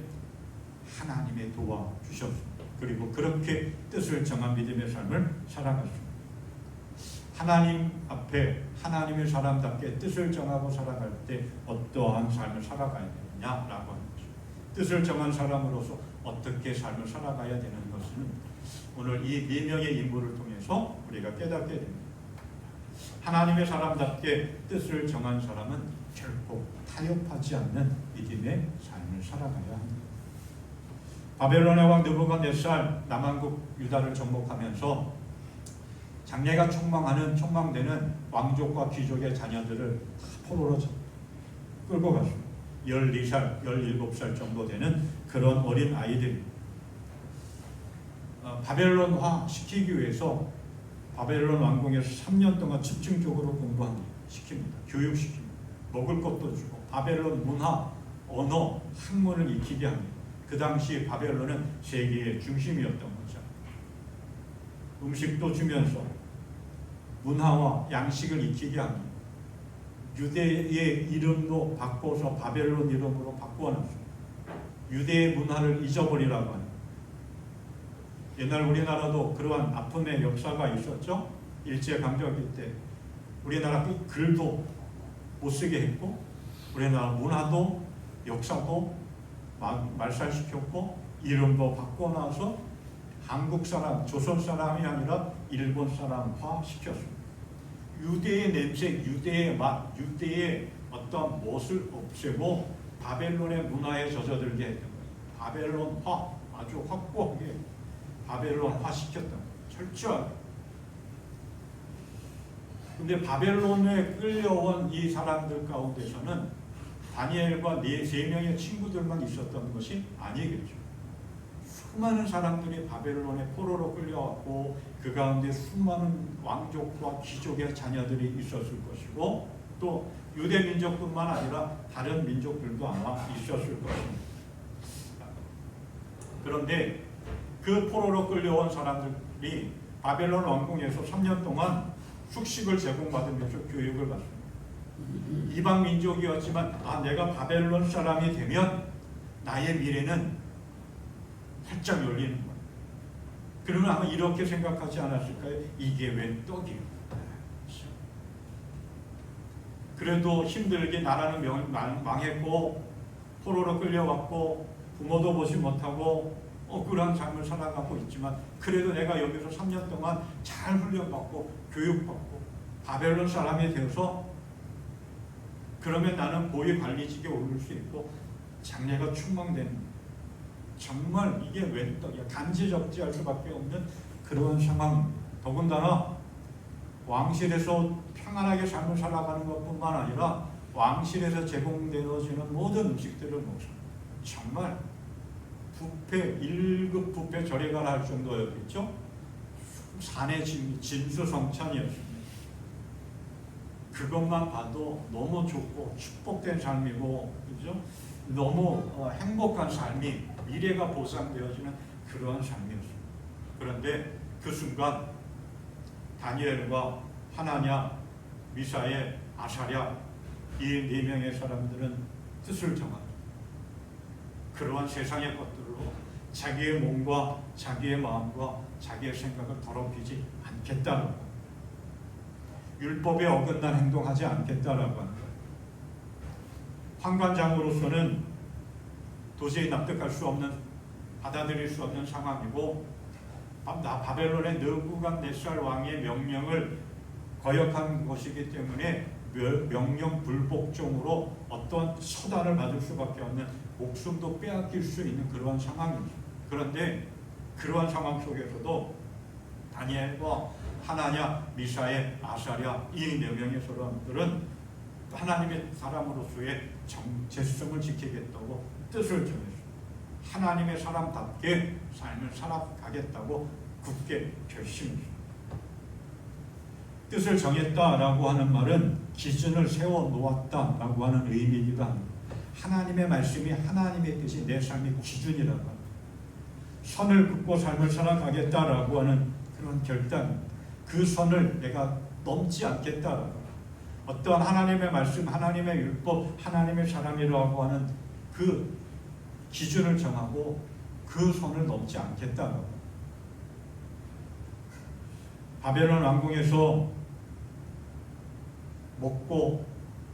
하나님의 도와주셨습니다. 그리고 그렇게 뜻을 정한 믿음의 삶을 살아갔습니다. 하나님 앞에 하나님의 사람답게 뜻을 정하고 살아갈 때 어떠한 삶을 살아가야 되느냐라고 하는 거죠. 뜻을 정한 사람으로서 어떻게 삶을 살아가야 되는 것은 오늘 이 네 명의 인물을 통해서 우리가 깨닫게 됩니다. 하나님의 사람답게 뜻을 정한 사람은 결코 타협하지 않는 믿음의 삶을 살아가야 합니다. 바벨론의 왕 느부갓네살 남한국 유다를 정복하면서 장래가 촉망되는 왕족과 귀족의 자녀들을 다 포로로 끌고 갔습니다. 12살, 17살 정도 되는 그런 어린 아이들이 바벨론화 시키기 위해서 바벨론 왕궁에서 3년 동안 집중적으로 시킵니다. 교육시킵니다. 먹을 것도 주고 바벨론 문화, 언어, 학문을 익히게 합니다. 그 당시 바벨론은 세계의 중심이었던 거죠. 음식도 주면서 문화와 양식을 익히게 합니다. 유대의 이름도 바꿔서 바벨론 이름으로 바꿔놨습니다. 유대의 문화를 잊어버리라고 합니다. 옛날 우리나라도 그러한 아픔의 역사가 있었죠. 일제강점기 때 우리나라 글도 못 쓰게 했고 우리나라 문화도 역사도 말살시켰고 이름도 바꿔놔서 한국 사람, 조선 사람이 아니라 일본 사람화 시켰습니다. 유대의 냄새, 유대의 맛, 유대의 어떤 멋을 없애고 바벨론의 문화에 젖어들게 했던 거예요. 바벨론화, 아주 확고하게 바벨론화 시켰던 거예요. 철저하게. 근데 바벨론에 끌려온 이 사람들 가운데서는 다니엘과 세 명의 친구들만 있었던 것이 아니겠죠. 수많은 사람들이 바벨론의 포로로 끌려왔고 그 가운데 수많은 왕족과 귀족의 자녀들이 있었을 것이고 또 유대 민족뿐만 아니라 다른 민족들도 아마 있었을 것입니다. 그런데 그 포로로 끌려온 사람들이 바벨론 왕궁에서 3년 동안 숙식을 제공받으면서 교육을 받습니다. 이방 민족이었지만 내가 바벨론 사람이 되면 나의 미래는 활짝 열리는 거예요. 그러면 아마 이렇게 생각하지 않았을까요? 이게 웬 떡이에요. 그래도 힘들게 나라는 망했고 포로로 끌려왔고 부모도 보지 못하고 억울한 삶을 살아가고 있지만 그래도 내가 여기서 3년 동안 잘 훈련받고 교육받고 바벨론 사람이 되어서 그러면 나는 고위 관리직에 오를 수 있고 장래가 충망되는 정말 이게 웬 떡이야. 간지적지할 수밖에 없는 그런 상황. 더군다나 왕실에서 평안하게 삶을 살아가는 것뿐만 아니라 왕실에서 제공되어지는 모든 음식들을 먹습니다. 정말 뷔페 1급 뷔페 저리 가라 할 정도였겠죠. 산의 진수성찬이었습니다. 그것만 봐도 너무 좋고 축복된 삶이고 그죠? 너무 행복한 삶이 미래가 보상되어지는 그러한 삶이었습니다. 그런데 그 순간 다니엘과 하나냐, 미사엘, 아사랴 이 네 명의 사람들은 뜻을 정하고 그러한 세상의 것들로 자기의 몸과 자기의 마음과 자기의 생각을 더럽히지 않겠다라고, 율법에 어긋난 행동하지 않겠다라고 하는 거예요. 환관장으로서는 도저히 납득할 수 없는, 받아들일 수 없는 상황이고, 바벨론의 느부갓네살 왕의 명령을 거역한 것이기 때문에 명령 불복종으로 어떤 처단을 받을 수밖에 없는, 목숨도 빼앗길 수 있는 그러한 상황이죠. 그런데 그러한 상황 속에서도 다니엘과 하나냐, 미사엘, 아사랴 이 네 명의 사람들은 하나님의 사람으로서의 정체성을 지키겠다고 뜻을 정했습니다. 하나님의 사람답게 삶을 살아가겠다고 굳게 결심했습니다. 뜻을 정했다라고 하는 말은 기준을 세워놓았다라고 하는 의미이기도 합니다. 하나님의 말씀이, 하나님의 뜻이 내 삶의 기준이라고 합니다. 선을 긋고 삶을 살아가겠다라고 하는 그런 결단, 그 선을 내가 넘지 않겠다라고, 어떠한 하나님의 말씀, 하나님의 율법, 하나님의 사람이라고 하는 그 기준을 정하고 그 선을 넘지 않겠다라고. 바벨론 왕궁에서 먹고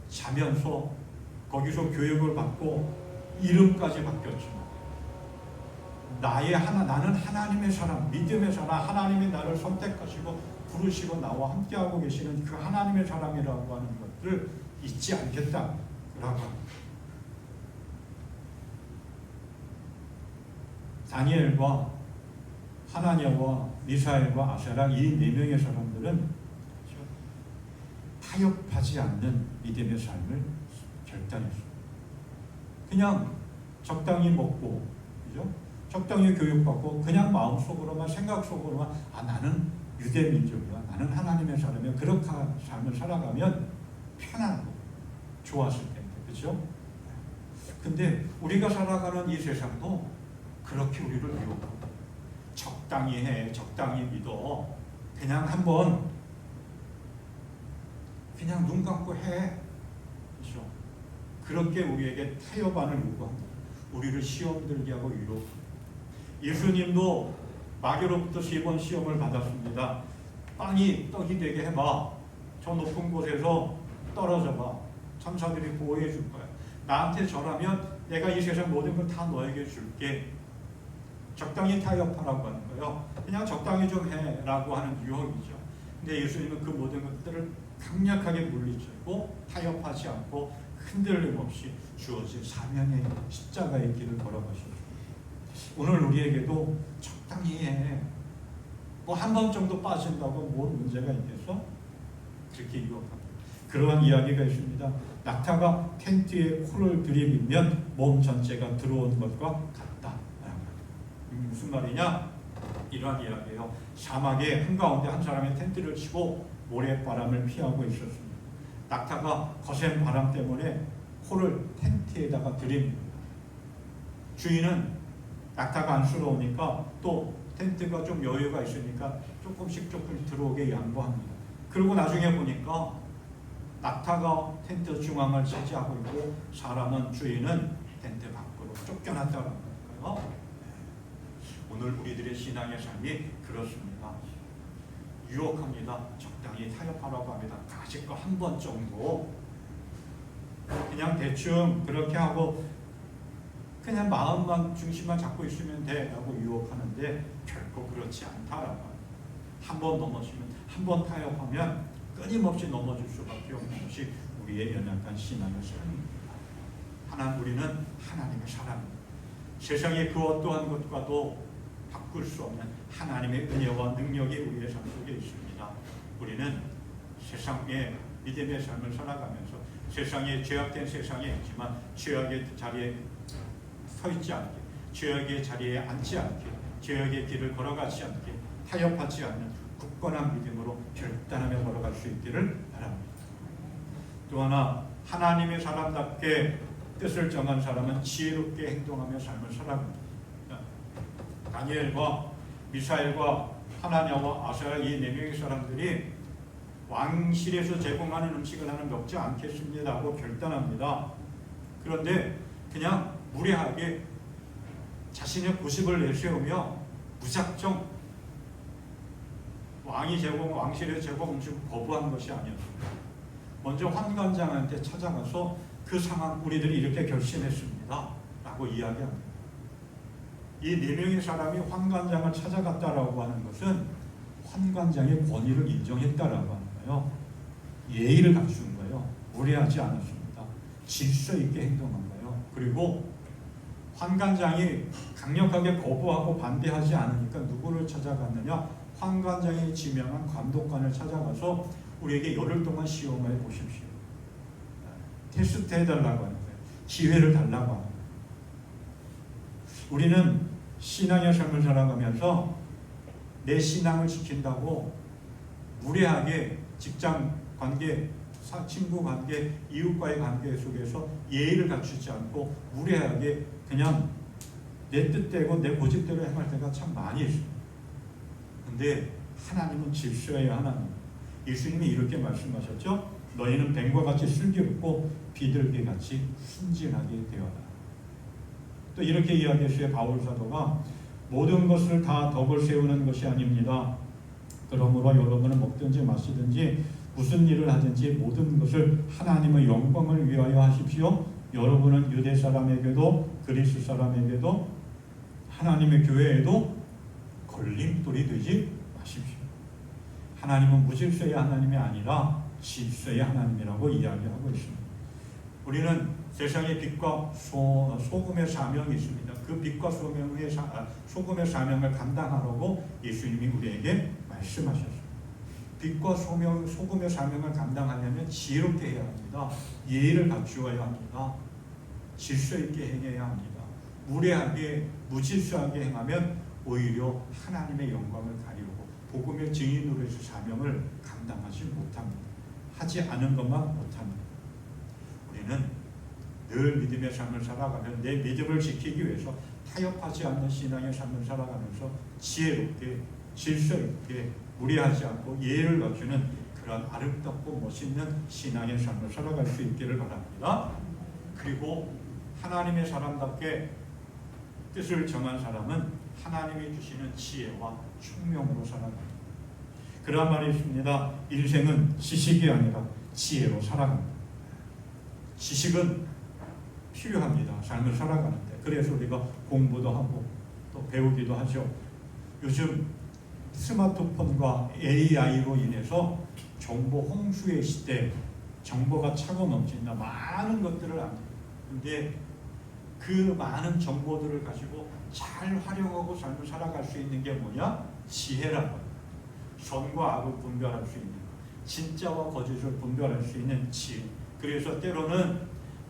자면서 거기서 교육을 받고 이름까지 바뀌었지만 나는 하나님의 사람, 믿음의 사람, 하나님이 나를 선택하시고 부르시고 나와 함께하고 계시는 그 하나님의 사람이라고 하는 것을 잊지 않겠다라고 합니다. 다니엘과 하나냐와 미사엘과 아사랴 이 네 명의 사람들은 타협하지 않는 믿음의 삶을 결단했습니다. 그냥 적당히 먹고, 그죠? 적당히 교육받고 그냥 마음속으로만, 생각 속으로만 나는 유대 민족이야, 나는 하나님의 사람이야, 그렇게 삶을 살아가면 편하고 좋았을 텐데, 그렇죠? 근데 우리가 살아가는 이 세상도 그렇게 우리를 유혹하고, 적당히 해, 적당히 믿어, 그냥 한번 그냥 눈 감고 해, 그렇죠? 그렇게 우리에게 타협안을 요구합니다. 우리를 시험 들게 하고 유혹합니다. 예수님도 마귀로부터 3번 시험을 받았습니다. 빵이 떡이 되게 해봐, 저 높은 곳에서 떨어져봐, 천사들이 보호해 줄 거야, 나한테 절하면 내가 이 세상 모든 걸 다 너에게 줄게. 적당히 타협하라고 하는 거예요. 그냥 적당히 좀 해라고 하는 유혹이죠. 근데 예수님은 그 모든 것들을 강력하게 물리치고 타협하지 않고 흔들림 없이 주어진 사명의 십자가의 길을 걸어가시죠. 오늘 우리에게도 적당히 해, 뭐 한 번 정도 빠진다고 뭘 문제가 있겠어? 그렇게 유혹합니다. 그러한 이야기가 있습니다. 낙타가 텐트에 코를 들이밀면 몸 전체가 들어온 것과 같다. 무슨 말이냐? 이러한 이야기예요. 사막의 한가운데 한 사람이 텐트를 치고 모래바람을 피하고 있었습니다. 낙타가 거센 바람 때문에 코를 텐트에다가 들입니다. 주인은 낙타가 안쓰러우니까 또 텐트가 좀 여유가 있으니까 조금씩 들어오게 양보합니다. 그리고 나중에 보니까 낙타가 텐트 중앙을 차지하고 있고 사람은, 주인은 텐트 밖으로 쫓겨났다는 거예요. 오늘 우리들의 신앙의 삶이 그렇습니다. 유혹합니다. 적당히 타협하라고 합니다. 가식과 한 번 정도 그냥 대충 그렇게 하고 그냥 마음만, 중심만 잡고 있으면 돼 라고 유혹하는데 결코 그렇지 않다라고. 한 번 넘어지면, 한 번 타협하면 끊임없이 넘어질 수밖에 없는 것이 우리의 연약한 신앙의 삶입니다. 우리는 하나님의 사람입니다. 세상의 그 어떠한 것과도 바꿀 수 없는 하나님의 은혜와 능력이 우리의 삶 속에 있습니다. 우리는 세상의 믿음의 삶을 살아가면서 세상에, 죄악된 세상에 있지만 죄악의 자리에 서 있지 않게, 죄악의 자리에 앉지 않게, 죄악의 길을 걸어가지 않게, 타협하지 않는 굳건한 믿음으로 결단하며 걸어갈 수 있기를 바랍니다. 또 하나, 하나님의 사람답게 뜻을 정한 사람은 지혜롭게 행동하며 삶을 살아갑니다. 다니엘과 미사엘과 하나냐와 아사야 이 네 명의 사람들이 왕실에서 제공하는 음식을 나는 먹지 않겠습니다 하고 결단합니다. 그런데 그냥 무례하게 자신의 고집을 내세우며 무작정 왕실에서 제공 음식을 거부한 것이 아니었습니다. 먼저 환관장한테 찾아가서 그 상황 우리들이 이렇게 결심했습니다 라고 이야기합니다. 이 네 명의 사람이 환관장을 찾아갔다라고 하는 것은 환관장의 권위를 인정했다라고 하는 거예요. 예의를 갖춘 거예요. 무례하지 않았습니다. 질서 있게 행동한 거예요. 그리고 환관장이 강력하게 거부하고 반대하지 않으니까 누구를 찾아갔느냐? 환관장이 지명한 감독관을 찾아가서 우리에게 열흘 동안 시험해 보십시오. 테스트 해달라고 하는 거예요. 기회를 달라고 하는 거예요. 우리는 신앙의 삶을 살아가면서 내 신앙을 지킨다고 무례하게 직장 관계, 친구 관계, 이웃과의 관계 속에서 예의를 갖추지 않고 무례하게 그냥 내 뜻대로 내 고집대로 행할 때가 참 많이 있습니다. 근데 하나님은 질서의 하나님. 예수님이 이렇게 말씀하셨죠. 너희는 뱀과 같이 슬기롭고 비둘기같이 순진하게 되어라. 또 이렇게 이야기했어요. 바울 사도가 모든 것을 다 덕을 세우는 것이 아닙니다. 그러므로 여러분은 먹든지 마시든지 무슨 일을 하든지 모든 것을 하나님의 영광을 위하여 하십시오. 여러분은 유대 사람에게도 그리스 사람에게도 하나님의 교회에도 걸림돌이 되지 마십시오. 하나님은 무질서의 하나님이 아니라 질서의 하나님이라고 이야기하고 있습니다. 우리는 세상의 빛과 소금의 사명이 있습니다. 그 빛과 소금의 사명을 감당하라고 예수님이 우리에게 말씀하셨습니다. 빛과 소금의 사명을 감당하려면 지혜롭게 해야 합니다. 예의를 갖추어야 합니다. 질서 있게 행해야 합니다. 무례하게 무질서하게 행하면 오히려 하나님의 영광을 가리우고 복음의 증인으로서 사명을 감당하지 못합니다. 하지 않은 것만 못합니다. 우리는 늘 믿음의 삶을 살아가면 내 믿음을 지키기 위해서 타협하지 않는 신앙의 삶을 살아가면서 지혜롭게 질서 있게 무리하지 않고 예의를 갖추는 그런 아름답고 멋있는 신앙의 삶을 살아갈 수 있기를 바랍니다. 그리고 하나님의 사람답게 뜻을 정한 사람은 하나님이 주시는 지혜와 총명으로 살아갑니다. 그런 말이 있습니다. 인생은 지식이 아니라 지혜로 살아갑니다. 지식은 필요합니다. 삶을 살아가는데. 그래서 우리가 공부도 하고 또 배우기도 하죠. 요즘 스마트폰과 AI로 인해서 정보 홍수의 시대, 정보가 차고 넘친다. 많은 것들을 압니다. 근데 그 많은 정보들을 가지고 잘 활용하고 삶을 살아갈 수 있는 게 뭐냐? 지혜라고 합니다. 선과 악을 분별할 수 있는 것, 진짜와 거짓을 분별할 수 있는 지혜. 그래서 때로는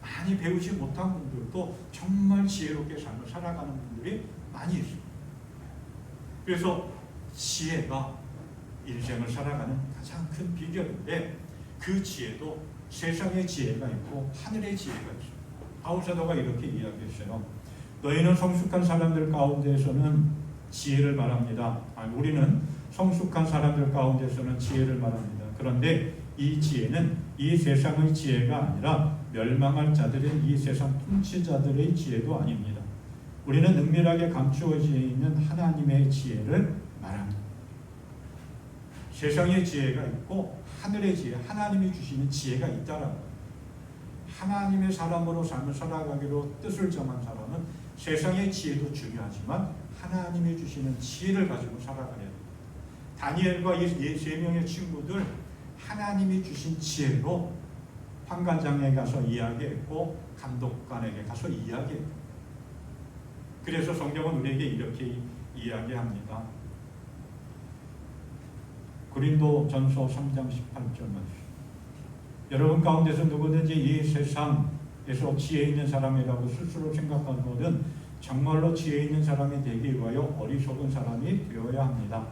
많이 배우지 못한 분들도 정말 지혜롭게 삶을 살아가는 분들이 많이 있습니다. 그래서 지혜가 인생을 살아가는 가장 큰 비결인데 그 지혜도 세상의 지혜가 있고 하늘의 지혜가 있습니다. 바울 사도가 이렇게 이야기했어요. 너희는 성숙한 사람들 가운데서는 지혜를 말합니다. 우리는 성숙한 사람들 가운데서는 지혜를 말합니다. 그런데 이 지혜는 이 세상의 지혜가 아니라 멸망할 자들인 이 세상 통치자들의 지혜도 아닙니다. 우리는 은밀하게 감추어져 있는 하나님의 지혜를 말합니다. 세상의 지혜가 있고 하늘의 지혜, 하나님이 주시는 지혜가 있다라는 거예요. 하나님의 사람으로 삶을 살아가기로 뜻을 정한 사람은 세상의 지혜도 중요하지만 하나님이 주시는 지혜를 가지고 살아가야 됩니다. 다니엘과 이 세 명의 친구들 하나님이 주신 지혜로 환관장에 가서 이야기했고 감독관에게 가서 이야기했고, 그래서 성경은 우리에게 이렇게 이야기합니다. 고린도전서 3장 18절 말씀. 여러분 가운데서 누구든지 이 세상에서 지혜 있는 사람이라고 스스로 생각하거든 정말로 지혜 있는 사람이 되기 위하여 어리석은 사람이 되어야 합니다.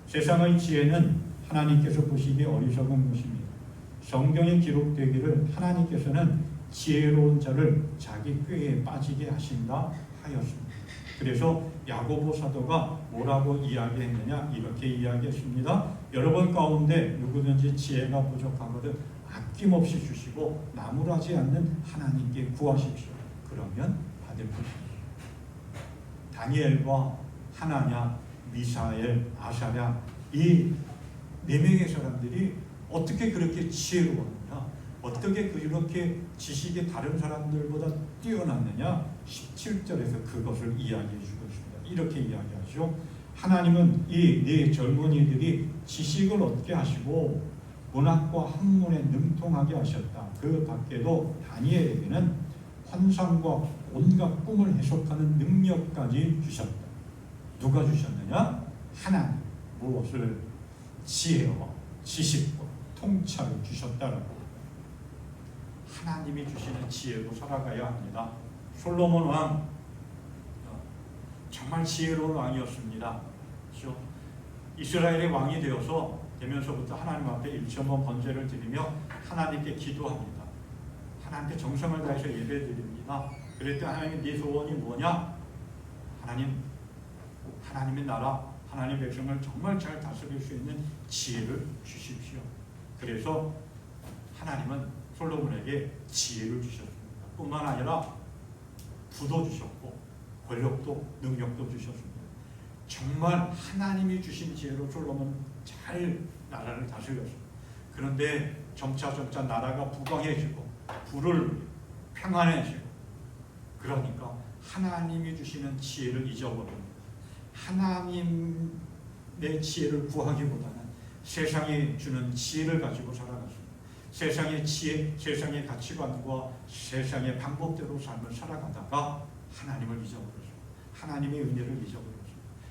세상의 지혜는 하나님께서 보시기에 어리석은 것입니다. 성경에 기록되기를 하나님께서는 지혜로운 자를 자기 꾀에 빠지게 하신다 하였습니다. 그래서 야고보 사도가 뭐라고 이야기했느냐 이렇게 이야기했습니다. 여러분 가운데 누구든지 지혜가 부족하거든 아낌없이 주시고 나무라지 않는 하나님께 구하십시오. 그러면 받을 것입니다. 다니엘과 하나냐, 미사엘, 아사랴 이 네 명의 사람들이 어떻게 그렇게 지혜로웠느냐, 어떻게 그렇게 지식이 다른 사람들보다 뛰어났느냐 17절에서 그것을 이야기해 주고 있습니다. 이렇게 이야기하죠. 하나님은 이 네 젊은이들이 지식을 얻게 하시고 문학과 학문에 능통하게 하셨다. 그 밖에도 다니엘에게는 환상과 온갖 꿈을 해석하는 능력까지 주셨다. 누가 주셨느냐? 하나님. 무엇을? 지혜와 지식과 통찰을 주셨다라고. 하나님이 주시는 지혜로 살아가야 합니다. 솔로몬 왕 정말 지혜로운 왕이었습니다. 그렇죠? 이스라엘의 왕이 되면서부터 하나님 앞에 일천번 번제를 드리며 하나님께 기도합니다. 하나님께 정성을 다해서 예배드립니다. 그랬더니 하나님 네 소원이 뭐냐? 하나님의 나라, 하나님의 백성을 정말 잘 다스릴 수 있는 지혜를 주십시오. 그래서 하나님은 솔로몬에게 지혜를 주셨습니다. 뿐만 아니라 부도 주셨고 권력도 능력도 주셨습니다. 정말 하나님이 주신 지혜로 솔로몬 잘 나라를 다스렸습니다. 그런데 점차 나라가 부강해지고 불을 평안해지고 그러니까 하나님이 주시는 지혜를 잊어버립니다. 하나님의 지혜를 구하기보다는 세상이 주는 지혜를 가지고 살아갔습니다. 세상의 지혜, 세상의 가치관과 세상의 방법대로 삶을 살아가다가 하나님을 잊어버렸습니다. 하나님의 은혜를 잊어버렸습니다.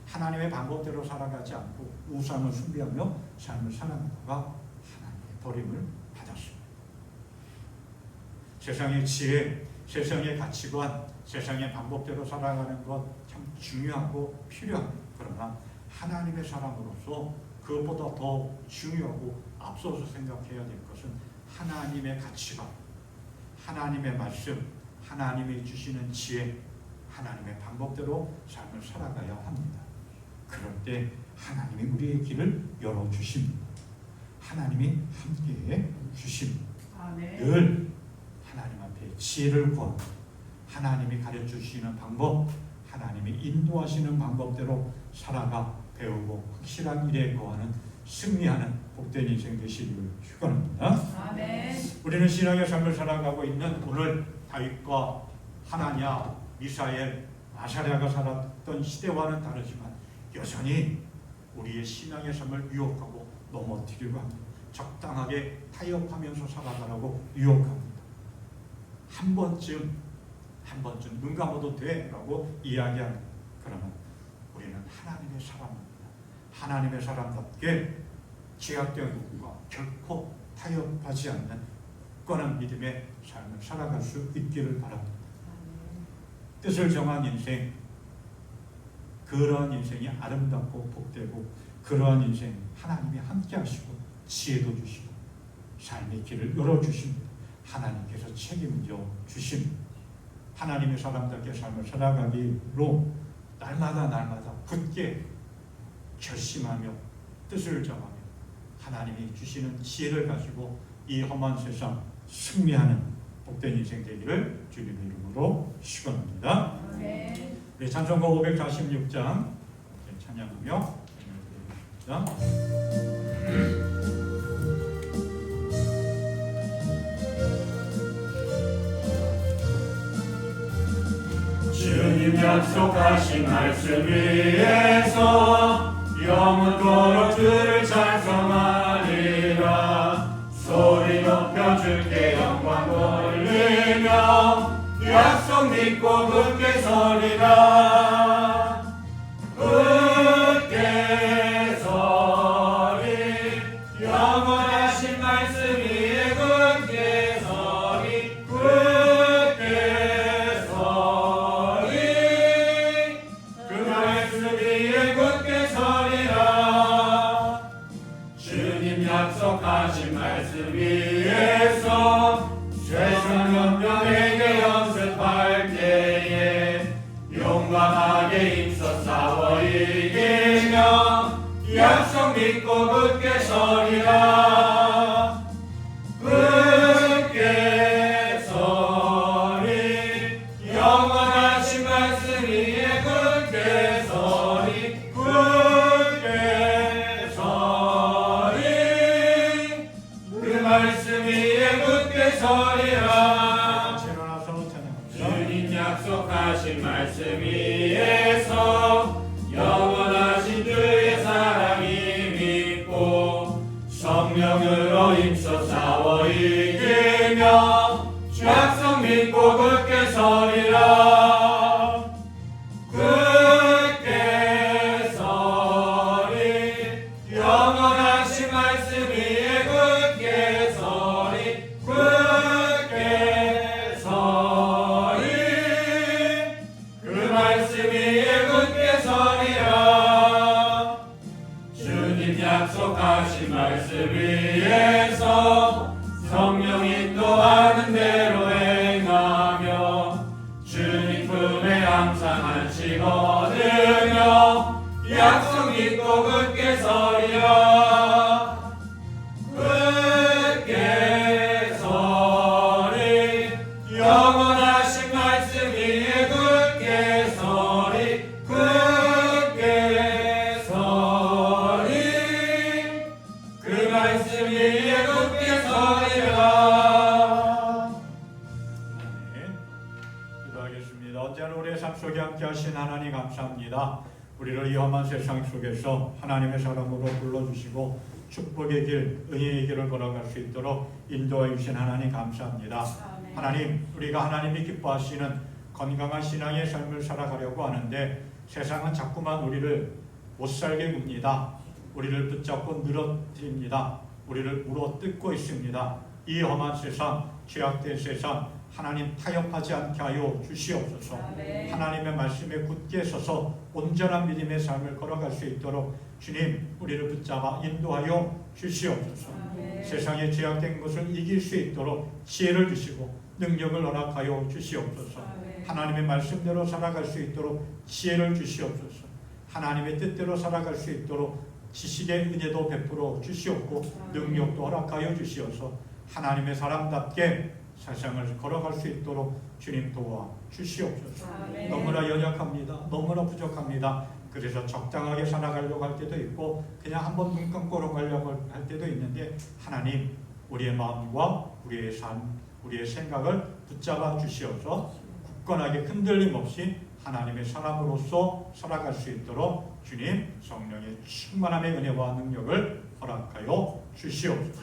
하나님의 방법대로 살아가지 않고 우상을 숭배하며 삶을 살아가다가 하나님의 버림을 받았습니다. 세상의 지혜, 세상의 가치관, 세상의 방법대로 살아가는 것 참 중요하고 필요합니다. 그러나 하나님의 사람으로서 그것보다 더 중요하고 앞서서 생각해야 될 것은 하나님의 가치관, 하나님의 말씀, 하나님이 주시는 지혜, 하나님의 방법대로 삶을 살아가야 합니다. 그럴 때 하나님이 우리의 길을 열어주십니다. 하나님이 함께해 주십니다. 늘 하나님 앞에 지혜를 구합니다. 하나님이 가르쳐주시는 방법, 하나님이 인도하시는 방법대로 살아가 배우고 확실한 일에 거하는 승리하는 복된 인생 되시기를 축원합니다. 우리는 신앙의 삶을 살아가고 있는 오늘 다윗과 하나냐, 미사엘, 아사랴가 살았던 시대와는 다르지만 여전히 우리의 신앙의 삶을 유혹하고 넘어뜨리려고 합니다. 적당하게 타협하면서 살아가라고 유혹합니다. 한 번쯤 눈 감아도 돼 라고 이야기하는. 그러면 우리는 하나님의 사람입니다. 하나님의 사람답게 죄악된 것과 결코 타협하지 않는 굳건한 믿음의 삶을 살아갈 수 있기를 바랍니다. 뜻을 정한 인생, 그러한 인생이 아름답고 복되고 그러한 인생 하나님이 함께 하시고 지혜도 주시고 삶의 길을 열어주십니다. 하나님께서 책임져 주십니다. 하나님의 사람답게 삶을 살아가기로 날마다 굳게 결심하며 뜻을 정하며 하나님이 주시는 지혜를 가지고 이 험한 세상 승리하는 복된 인생 되기를 주님의 이름으로 축원합니다. 네, 찬송가 546장 찬양하며 주님 약속하신 말씀 위에서 영원토록 주를 찬송하리라. 소리 높여 주께 영광 돌리며 약속 믿고 굳게 서리라. 굳게 서리 영원하신 말씀 위에 굳게 서리. 굳게 서리 그 말씀 위에 굳게 서리라. 주님 약속하신 말씀 위에서 세상 연명에게 연습할 때에 용과 약속 믿고 굳게 서리라. 굳게 서리. 영원하신 말씀 위에 굳게 서리. 굳게 서리. 그 말씀 위에 굳게 서리라. 주님 약속하신 말씀 위에서 성령 인도하는 대로 행하며 주님 품에 항상 안식 얻으며 약속 믿고 굳게 서리라. 굳게 서리. 영원하신 말씀 위에 굳게 서리. 굳게 서리. 그 말씀 위에 굳게 서리라. 네, 기도하겠습니다. 언제나 우리의 삶 속에 함께 하신 하나님 감사합니다. 우리를 이 험한 세상 속에서 하나님의 사람으로 불러주시고 축복의 길, 은혜의 길을 걸어갈 수 있도록 인도해 주신 하나님 감사합니다. 하나님, 우리가 하나님이 기뻐하시는 건강한 신앙의 삶을 살아가려고 하는데 세상은 자꾸만 우리를 못 살게 굽니다. 우리를 붙잡고 늘어뜨립니다. 우리를 물어뜯고 있습니다. 이 험한 세상, 죄악된 세상, 하나님 타협하지 않게 하여 주시옵소서. 하나님의 말씀에 굳게 서서 온전한 믿음의 삶을 걸어갈 수 있도록 주님, 우리를 붙잡아 인도하여 주시옵소서. 세상의 죄악된 것을 이길 수 있도록 지혜를 주시고 능력을 허락하여 주시옵소서. 하나님의 말씀대로 살아갈 수 있도록 지혜를 주시옵소서. 하나님의 뜻대로 살아갈 수 있도록 지식의 은혜도 베풀어 주시옵고 능력도 허락하여 주시어서 하나님의 사람답게 세상을 걸어갈 수 있도록 주님 도와 주시옵소서. 너무나 연약합니다. 너무나 부족합니다. 그래서 적당하게 살아가려고 할 때도 있고 그냥 한번 눈 감고 걸어가려고 할 때도 있는데 하나님, 우리의 마음과 우리의 삶, 우리의 생각을 붙잡아 주시어서 굳건하게 흔들림 없이 하나님의 사람으로서 살아갈 수 있도록 주님 성령의 충만함의 은혜와 능력을 허락하여 주시옵소서.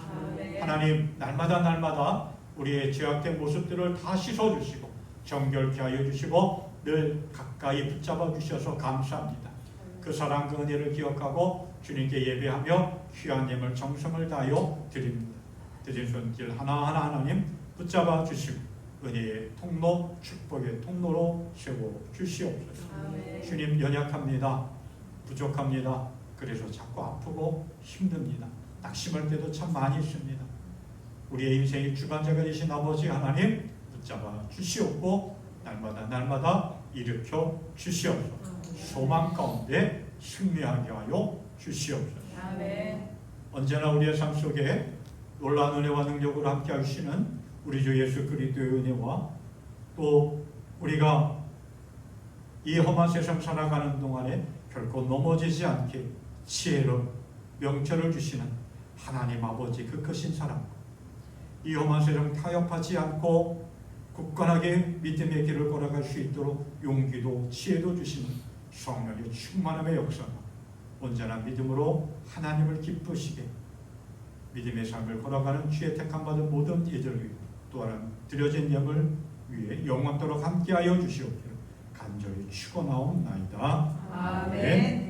하나님, 날마다 우리의 죄악된 모습들을 다 씻어주시고 정결케 하여 주시고 늘 가까이 붙잡아 주셔서 감사합니다. 그 사랑, 그 은혜를 기억하고 주님께 예배하며 귀한 예물 정성을 다하여 드립니다. 드린 손길 하나하나 하나님 붙잡아 주시고 은혜의 통로, 축복의 통로로 세워 주시옵소서. 주님, 연약합니다. 부족합니다. 그래서 자꾸 아프고 힘듭니다. 낙심할 때도 참 많이 있습니다. 우리의 인생의 주관자가 되신 아버지 하나님 붙잡아 주시옵고 날마다 일으켜 주시옵소서. 소망 가운데 승리하게 하여 주시옵소서. 언제나 우리의 삶 속에 놀라운 은혜와 능력을 함께 하시는 우리 주 예수 그리스도의 은혜와 또 우리가 이 험한 세상 살아가는 동안에 결코 넘어지지 않게 지혜로 명철을 주시는 하나님 아버지 그 크신 사랑, 이 험한 세상 타협하지 않고 굳건하게 믿음의 길을 걸어갈 수 있도록 용기도 지혜도 주시는 성령의 충만함의 역사가 온전한 믿음으로 하나님을 기쁘시게 믿음의 삶을 걸어가는 주의 택함 받은 모든 이들을 위해 또한 드려진 예물 위에 영원토록 함께하여 주시옵기를 간절히 축원하옵나이다. 아멘.